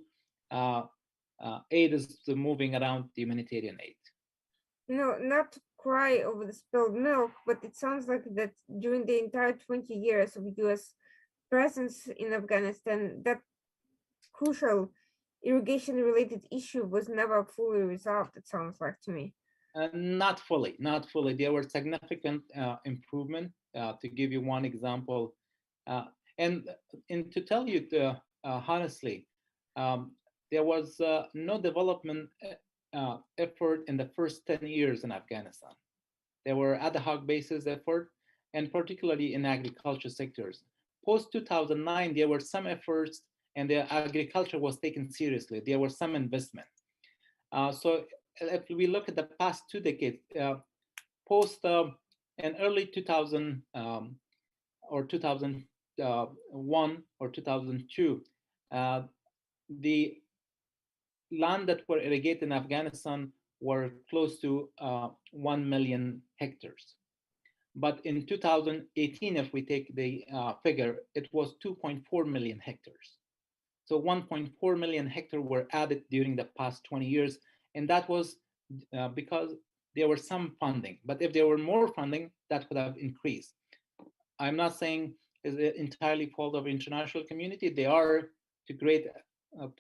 aid is moving around the humanitarian aid. Not to cry over the spilled milk, but it sounds like that during the entire 20 years of US presence in Afghanistan, that crucial irrigation related issue was never fully resolved, it sounds like to me. Not fully. There were significant improvement. To give you one example, and to tell you honestly, there was no development effort in the first 10 years in Afghanistan. There were ad hoc basis effort, and particularly in agriculture sectors. Post 2009, there were some efforts, and the agriculture was taken seriously. There was some investment. So if we look at the past 2 decades, post in early 2000 or 2001 or 2002, the land that were irrigated in Afghanistan were close to 1 million hectares. But in 2018, if we take the figure, it was 2.4 million hectares. So 1.4 million hectares were added during the past 20 years. And that was because there was some funding. But if there were more funding, that would have increased. I'm not saying it's entirely fault of international community. They are to great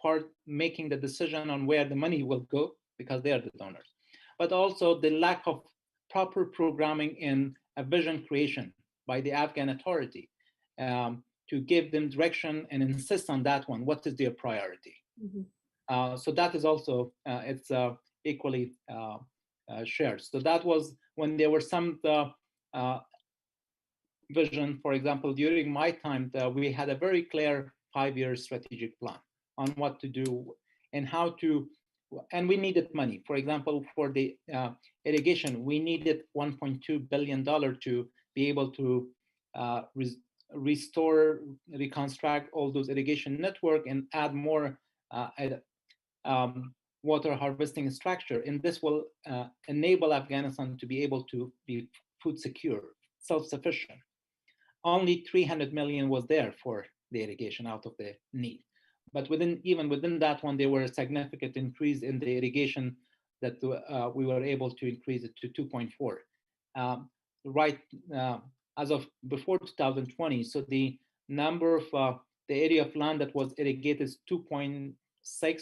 part making the decision on where the money will go because they are the donors. but also the lack of proper programming in a vision creation by the Afghan authority to give them direction and insist on that one. What is their priority? So that is also it's equally shared. So that was when there were some vision. For example, during my time, we had a very clear 5-year strategic plan on what to do and how to, and we needed money. For example, for the irrigation, we needed $1.2 billion to be able to restore, reconstruct all those irrigation network and add more water harvesting structure. And this will enable Afghanistan to be able to be food secure, self-sufficient. Only 300 million was there for the irrigation out of the need. But even within that one, there were a significant increase in the irrigation that we were able to increase it to 2.4. Right as of before 2020, so the number of the area of land that was irrigated is 2.6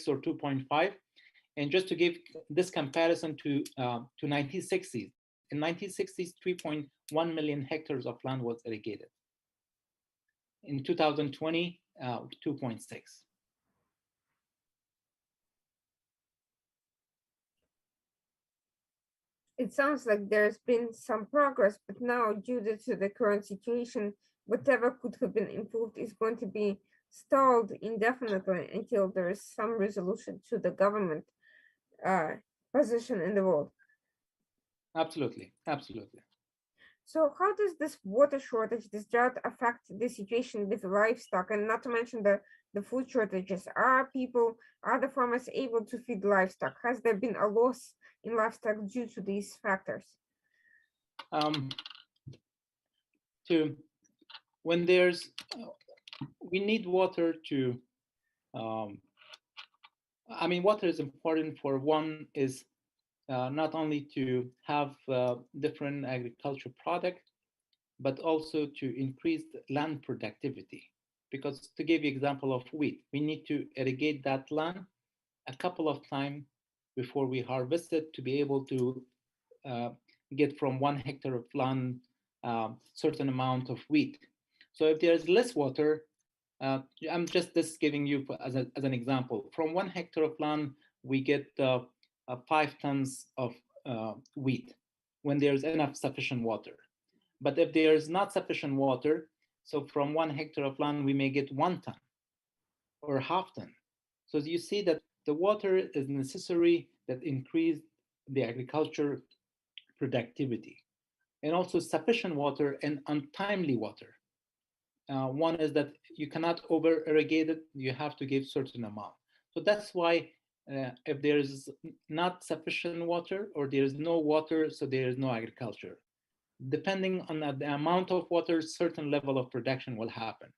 or 2.5. And just to give this comparison to 1960s, in 1960s, 3.1 million hectares of land was irrigated. In 2020, 2.6. It sounds like there's been some progress, but now due to the current situation, whatever could have been improved is going to be stalled indefinitely until there is some resolution to the government position in the world. Absolutely, absolutely. So how does this water shortage, this drought affect the situation with livestock, and not to mention the food shortages? Are the farmers able to feed livestock? Has there been a loss in livestock due to these factors? When there's, we need water to, I mean, water is important for one is not only to have different agricultural products, but also to increase land productivity. Because to give you example of wheat, we need to irrigate that land a couple of times before we harvest it to be able to get from 1 hectare of land certain amount of wheat. So if there's less water, I'm just this giving you as an example. From 1 hectare of land, we get 5 tons of wheat when there's enough sufficient water. But if there's not sufficient water, so from 1 hectare of land, we may get 1 ton or half ton. So you see that the water is necessary that increase the agriculture productivity, and also sufficient water and untimely water. One is that you cannot over irrigate it, you have to give certain amount. So that's why if there is not sufficient water or there is no water, so there is no agriculture. Depending on the amount of water, certain level of production will happen.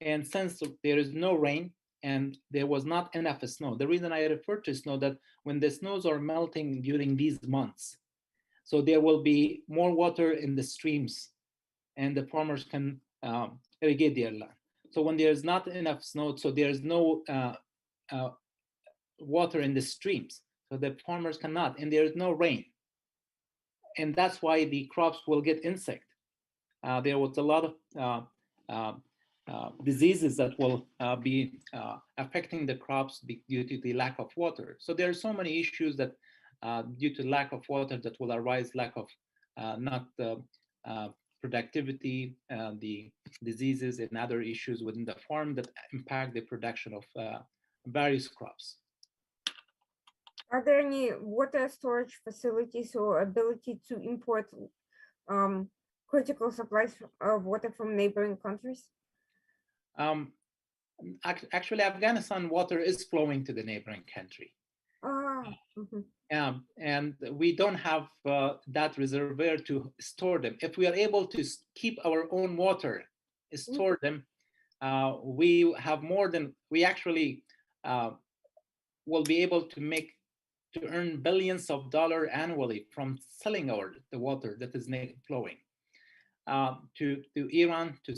And since there is no rain and there was not enough snow, the reason I refer to snow, that when the snows are melting during these months, so there will be more water in the streams and the farmers can irrigate their land. So when there's not enough snow, so there's no water in the streams, so the farmers cannot, and there's no rain. And that's why the crops will get insect. There was a lot of diseases that will be affecting the crops due to the lack of water. So there are so many issues that due to lack of water that will arise, lack of productivity, the diseases and other issues within the farm that impact the production of various crops. Are there any water storage facilities or ability to import critical supplies of water from neighboring countries? Actually, Afghanistan water is flowing to the neighboring country. And we don't have that reservoir to store them. If we are able to keep our own water, store them, we have more than, we actually will be able to earn billions of dollars annually from selling the water that is flowing to Iran, to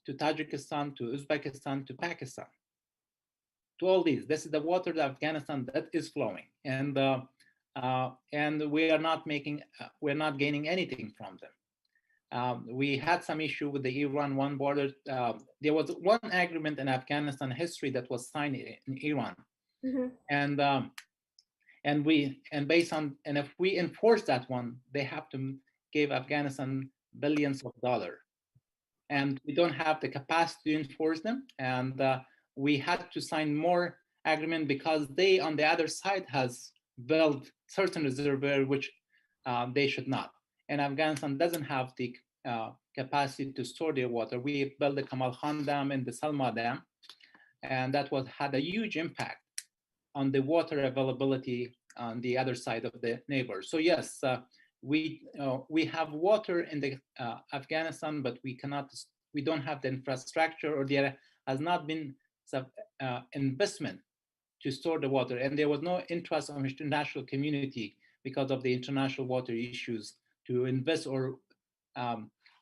Tajikistan, to Uzbekistan, to Pakistan, to all these. This is the water that Afghanistan that is flowing. And and we're not gaining anything from them. We had some issue with the Iran one border. There was one agreement in Afghanistan history that was signed in Iran, Mhm. and based on, and if we enforce that one, they have to give Afghanistan billions of dollars, and we don't have the capacity to enforce them. And we had to sign more agreement because they, on the other side, has built certain reservoir which they should not. And Afghanistan doesn't have the capacity to store their water. We built the Kamal Khan Dam and the Salma Dam, and that had a huge impact on the water availability on the other side of the neighbor. So yes, we have water in the Afghanistan, but we don't have the infrastructure, or there has not been some investment to store the water, and there was no interest on the international community because of the international water issues to invest or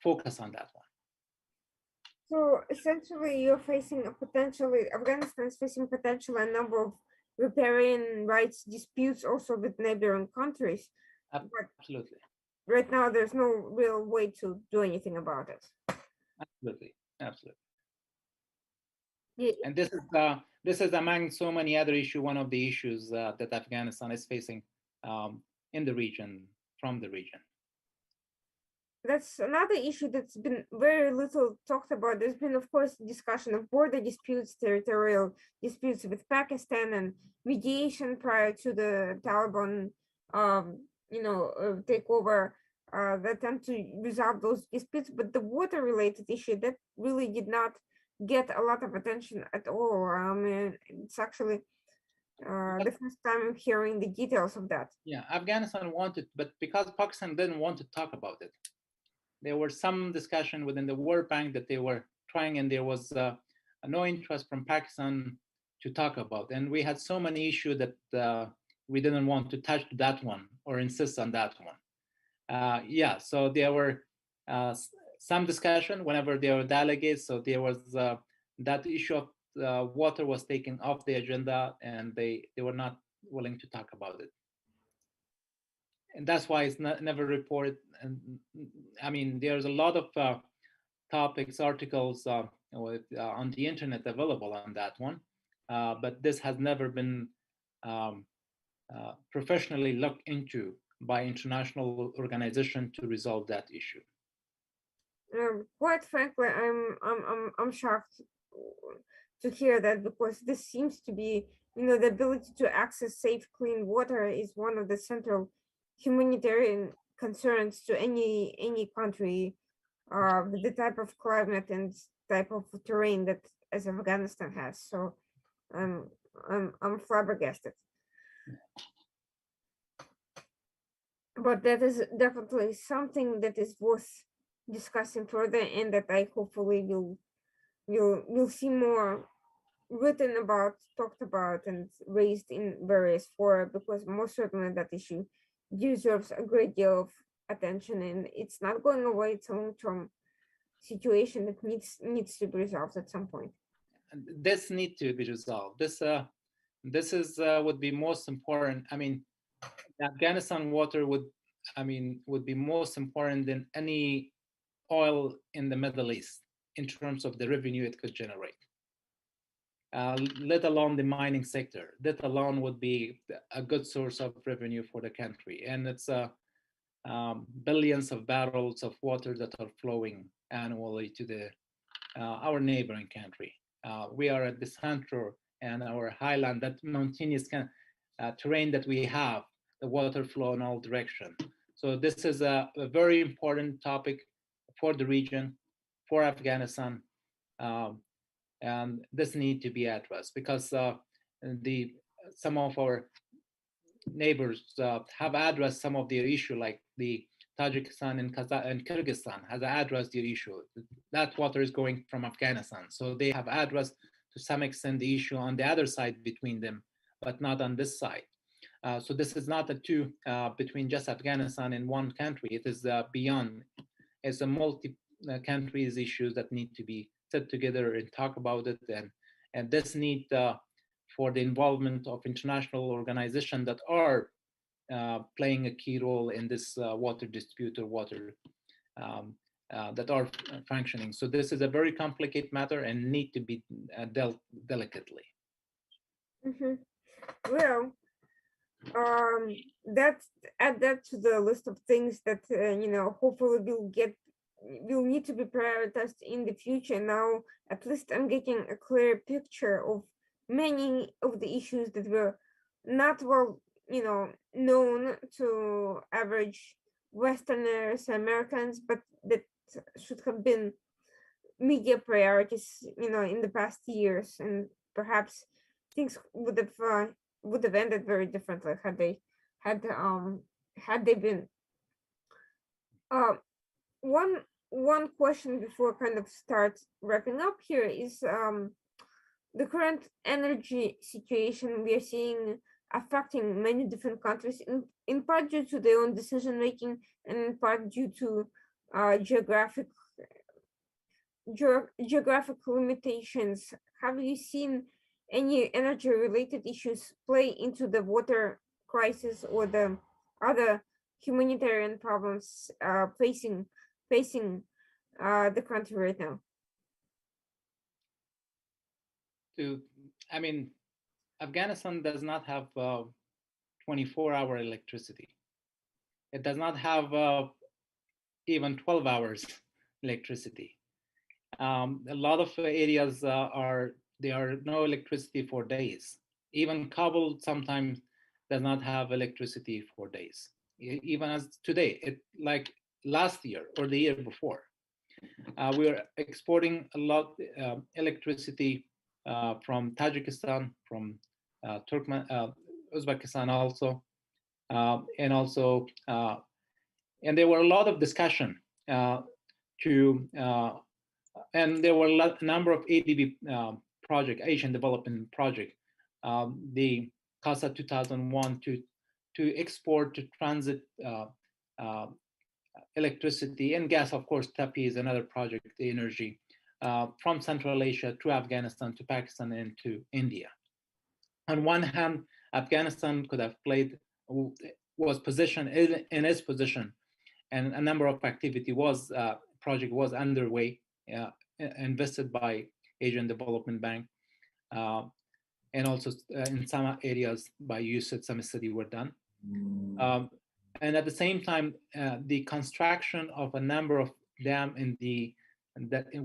focus on that one. So essentially, you're facing Afghanistan is facing potentially a number of riparian rights disputes also with neighboring countries. But Absolutely, right now, there's no real way to do anything about it. absolutely. Yeah, And this is among so many other issues, one of the issues that Afghanistan is facing in the region, from the region. that's another issue that's been very little talked about. There's been, of course, discussion of border disputes, territorial disputes with Pakistan, and mediation prior to the Taliban, takeover, the attempt to resolve those disputes. But the water-related issue that really did not get a lot of attention at all. I mean, it's actually the first time I'm hearing the details of that. Yeah, Afghanistan wanted, but because Pakistan didn't want to talk about it, there were some discussion within the World Bank that they were trying, and there was no interest from Pakistan to talk about. And we had so many issues that we didn't want to touch that one or insist on that one. Yeah, so there were some discussion whenever there were delegates. So there was that issue of water was taken off the agenda, and they were not willing to talk about it. And that's why it's never reported. And I mean, there's a lot of topics, articles on the internet available on that one, but this has never been professionally looked into by international organization to resolve that issue. Quite frankly, I'm shocked to hear that, because this seems to be, the ability to access safe, clean water is one of the central humanitarian concerns to any country, with the type of climate and type of terrain that as Afghanistan has. So I'm flabbergasted. But that is definitely something that is worth discussing further, and that I hopefully will see more written about, talked about, and raised in various fora, because most certainly that issue deserves a great deal of attention, and it's not going away. It's a long-term situation that needs to be resolved at some point. And this need to be resolved. This is would be most important. I mean, Afghanistan water would be most important than any oil in the Middle East in terms of the revenue it could generate. Let alone the mining sector. That alone would be a good source of revenue for the country. And it's billions of barrels of water that are flowing annually to our neighboring country. We are at the center, and our highland, that mountainous terrain that we have, the water flow in all directions. So this is a very important topic for the region, for Afghanistan, and this need to be addressed, because some of our neighbors have addressed some of their issue, like the Tajikistan and Kyrgyzstan has addressed their issue. That water is going from Afghanistan, so they have addressed to some extent the issue on the other side between them, but not on this side. So this is not a two between just Afghanistan and one country. It is beyond. It's a multi-countries issues that need to be set together and talk about it, and this need for the involvement of international organizations that are playing a key role in this water dispute or water that are functioning. So this is a very complicated matter and need to be dealt delicately. Mm-hmm. Well, that's add that to the list of things that hopefully will need to be prioritized in the future. Now, at least I'm getting a clear picture of many of the issues that were not well, known to average Westerners, Americans, but that should have been media priorities, in the past years, and perhaps things would have ended very differently had had they been. Uh, one one question before kind of start wrapping up here is the current energy situation we are seeing affecting many different countries, in part due to their own decision making, and in part due to geographic limitations. Have you seen any energy related issues play into the water crisis or the other humanitarian problems facing the country right now? I mean, Afghanistan does not have 24-hour electricity. It does not have even 12 hours electricity. A lot of areas there are no electricity for days. Even Kabul sometimes does not have electricity for days. Even as today, like last year or the year before, we are exporting a lot electricity from Tajikistan, from Uzbekistan also, and there were a lot of discussion and there were a number of ADB project, Asian Development Project, the CASA 2001 to export to transit electricity and gas. Of course, TAPI is another project, the energy, from Central Asia to Afghanistan to Pakistan and to India. On one hand, Afghanistan could have was positioned in its position, and a number of project was underway, invested by Asian Development Bank, and also in some areas by USAID, some study were done. And at the same time, the construction of a number of dams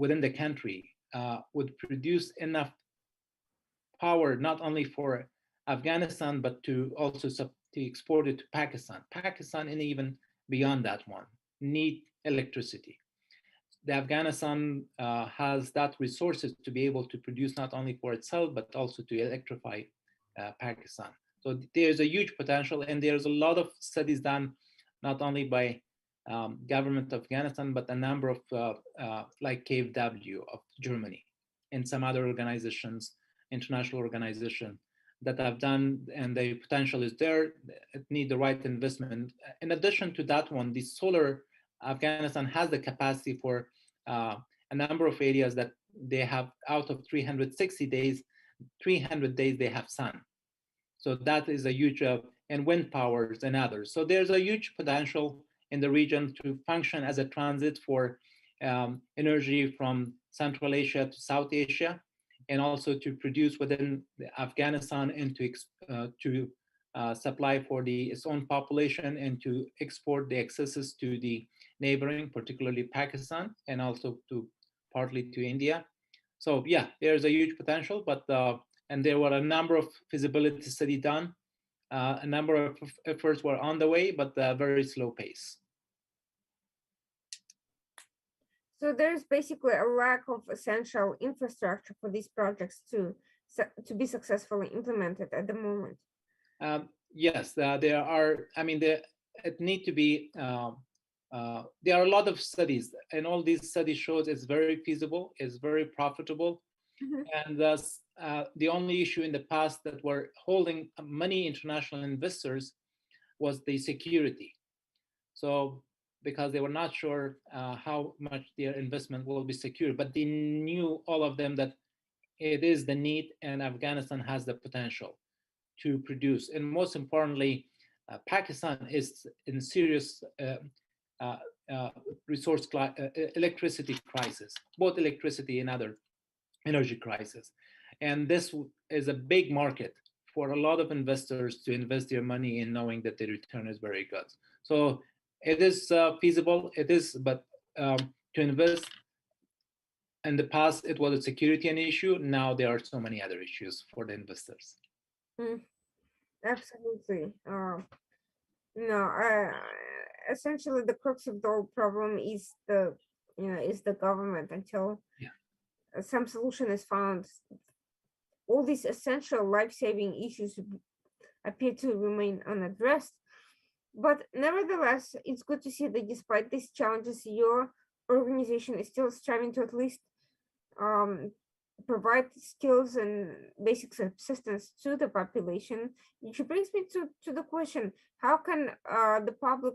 within the country would produce enough power not only for Afghanistan, but to also to export it to Pakistan. Pakistan, and even beyond that one, need electricity. The Afghanistan has that resources to be able to produce not only for itself, but also to electrify Pakistan. So there's a huge potential, and there's a lot of studies done, not only by government of Afghanistan, but a number of like KfW of Germany and some other organizations, international organization that have done, and the potential is there. It needs the right investment. In addition to that one, the solar, Afghanistan has the capacity for a number of areas that they have out of 360 days, 300 days they have sun. So that is a huge, and wind powers and others. So there's a huge potential in the region to function as a transit for energy from Central Asia to South Asia, and also to produce within Afghanistan and to supply for its own population, and to export the excesses to the neighboring, particularly Pakistan, and also to partly to India. So yeah, there's a huge potential, but and there were a number of feasibility studies done. A number of efforts were on the way, but very slow pace. So there's basically a lack of essential infrastructure for these projects to be successfully implemented at the moment. Yes, there are. I mean, it need to be. There are a lot of studies, and all these studies shows it's very feasible, it's very profitable, and thus the only issue in the past that were holding many international investors was the security. So because they were not sure how much their investment will be secure, but they knew, all of them, that it is the need, and Afghanistan has the potential to produce. And most importantly, Pakistan is in serious uh, resource electricity crisis, both electricity and other energy crisis. And this is a big market for a lot of investors to invest their money in, knowing that the return is very good. So it is feasible, it is, but to invest in the past, it was a security an issue. Now there are so many other issues for the investors. Mm, absolutely. No, essentially the crux of the whole problem is the government. Until Yeah. some solution is found, all these essential life-saving issues appear to remain unaddressed. But nevertheless, it's good to see that despite these challenges, your organization is still striving to at least um, provide skills and basic subsistence to the population. Which brings me to the question: how can the public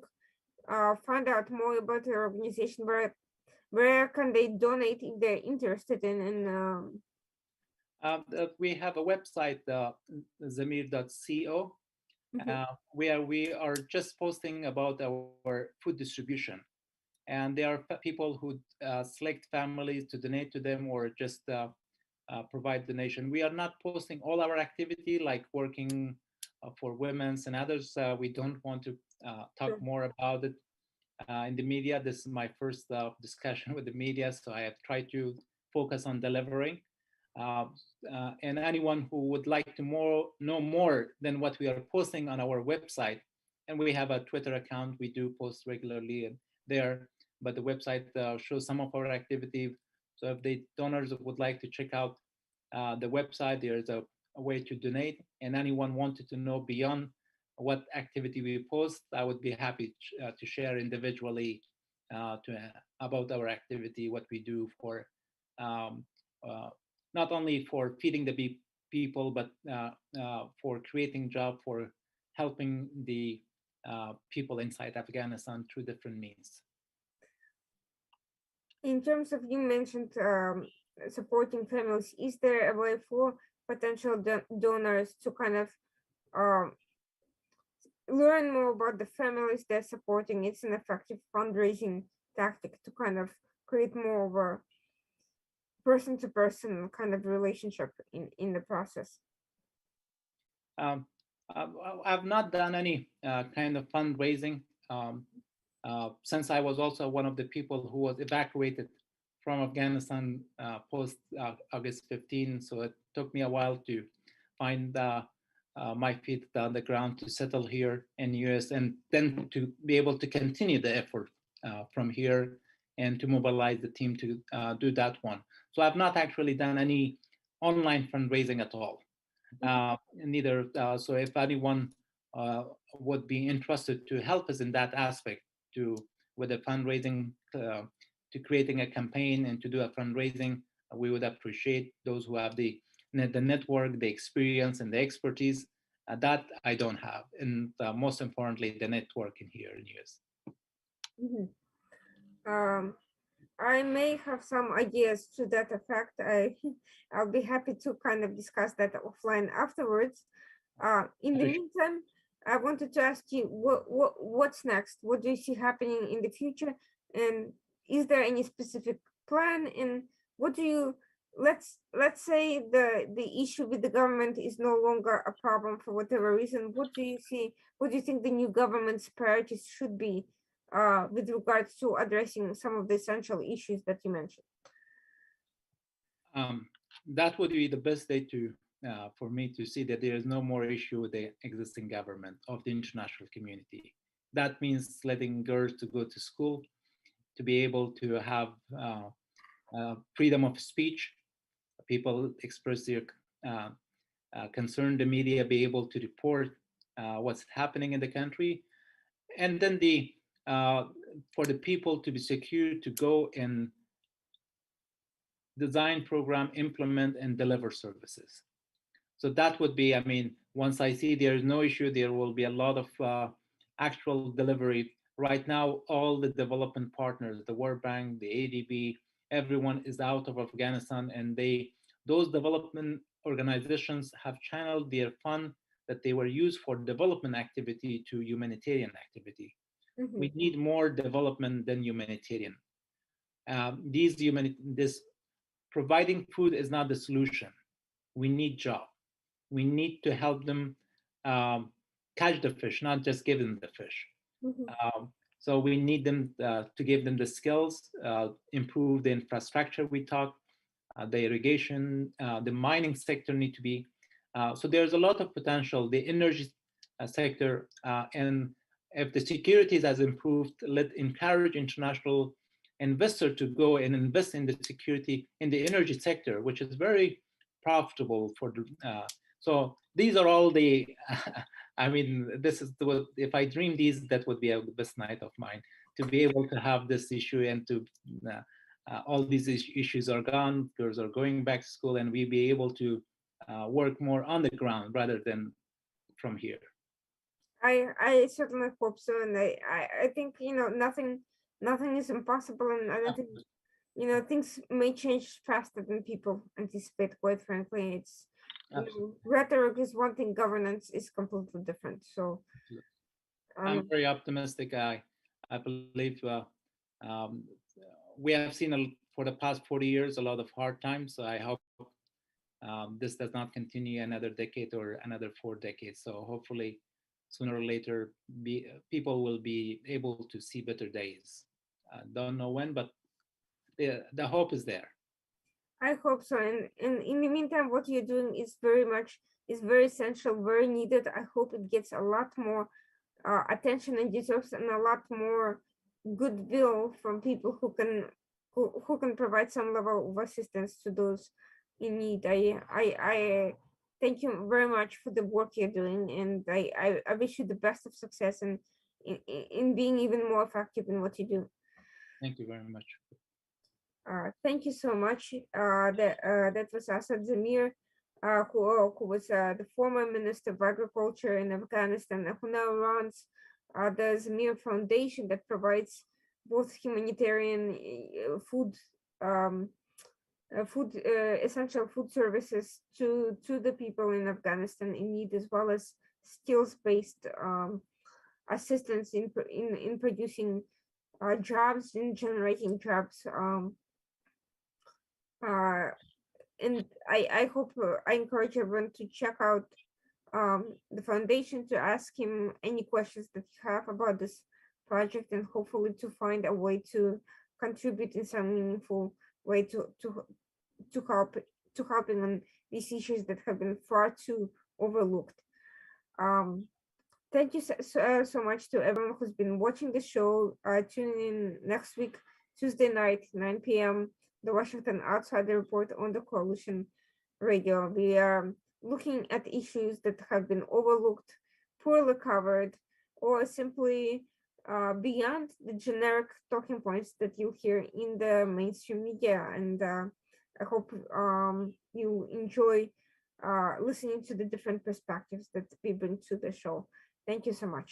find out more about your organization? Where can they donate if they're interested in We have a website, zamir.co, mhm. where we are just posting about our food distribution. And there are people who select families to donate to them, or just provide donation. We are not posting all our activity, like working for women's and others. We don't want to talk Sure. more about it in the media. This is my first discussion with the media, so I have tried to focus on delivering. Uh, and anyone who would like to know more than what we are posting on our website, and we have a Twitter account, we do post regularly there, but the website shows some of our activity. So if the donors would like to check out the website, there's a way to donate. And anyone wanted to know beyond what activity we post, I would be happy to share individually about our activity, what we do for um, uh, not only for feeding the people, but for creating job, for helping the people inside Afghanistan through different means. In terms of, you mentioned supporting families, is there a way for potential donors to kind of um, learn more about the families they're supporting? It's an effective fundraising tactic to kind of create more of a person to person kind of relationship in the process. Um, I've not done any kind of fundraising since I was also one of the people who was evacuated from Afghanistan post August 15. So it took me a while to find my feet on the ground, to settle here in US, and then to be able to continue the effort from here, and to mobilize the team to do that one. So I've not actually done any online fundraising at all. Neither. So if anyone would be interested to help us in that aspect, to with the fundraising, to creating a campaign and to do a fundraising, we would appreciate those who have the network, the experience, and the expertise. That I don't have, and most importantly, the network in here in US. Mhm. Um, I may have some ideas to that effect. I'll be happy to kind of discuss that offline afterwards. In the Appreciate. meantime, I wanted to ask you what's next? What do you see happening in the future? And is there any specific plan? And what do you let's say the issue with the government is no longer a problem for whatever reason. What do you see? What do you think the new government's priorities should be with regards to addressing some of the essential issues that you mentioned? That would be the best day to for me to see that there is no more issue with the existing government of the international community. That means letting girls to go to school, to be able to have freedom of speech, people express their uh, concern, the media be able to report what's happening in the country, and then the uh, for the people to be secure to go and design, program, implement, and deliver services. So that would be, I mean, once I see there is no issue, there will be a lot of actual delivery. Right now, all the development partners, the World Bank, the ADB, everyone is out of Afghanistan, and those development organizations have channeled their fund that they were used for development activity to humanitarian activity. We need more development than humanitarian. This providing food is not the solution. We need job. We need to help them catch the fish, not just give them the fish. So we need them to give them the skills, improve the infrastructure we talked, the irrigation, the mining sector need to be. So there's a lot of potential, the energy sector, and if the security has improved, let encourage international investor to go and invest in the security in the energy sector, which is very profitable for the, so these are all the I mean, this is the, if I dream these, that would be the best night of mine, to be able to have this issue and to all these issues are gone, girls are going back to school, and we be able to work more on the ground rather than from here. I certainly hope so, and I think nothing is impossible, and I don't think things may change faster than people anticipate. Quite frankly, it's rhetoric is one thing, governance is completely different. So I'm very optimistic. I believe we have seen for the past 40 years a lot of hard times. So I hope this does not continue another decade or another 4 decades. So hopefully, sooner or later, people will be able to see better days. Don't know when, but the hope is there. I hope so. And in the meantime, what you're doing is very essential, very needed. I hope it gets a lot more attention and deserves, and a lot more goodwill from people who can provide some level of assistance to those in need. I thank you very much for the work you're doing, and I wish you the best of success in being even more effective in what you do. Thank you very much. Thank you so much. That was Assad Zamir, who was the former Minister of Agriculture in Afghanistan, who now runs the Zamir Foundation that provides both humanitarian food, essential food services to the people in Afghanistan in need, as well as skills-based assistance in producing jobs, in generating jobs. And I hope I encourage everyone to check out the foundation, to ask him any questions that you have about this project, and hopefully to find a way to contribute in some meaningful way to helping on these issues that have been far too overlooked. Thank you so much to everyone who's been watching the show. Tune in next week, Tuesday night, 9 p.m. the Washington Outsider Report on the Coalition Radio. We are looking at issues that have been overlooked, poorly covered, or simply beyond the generic talking points that you hear in the mainstream media. And I hope you enjoy listening to the different perspectives that we bring to the show. Thank you so much.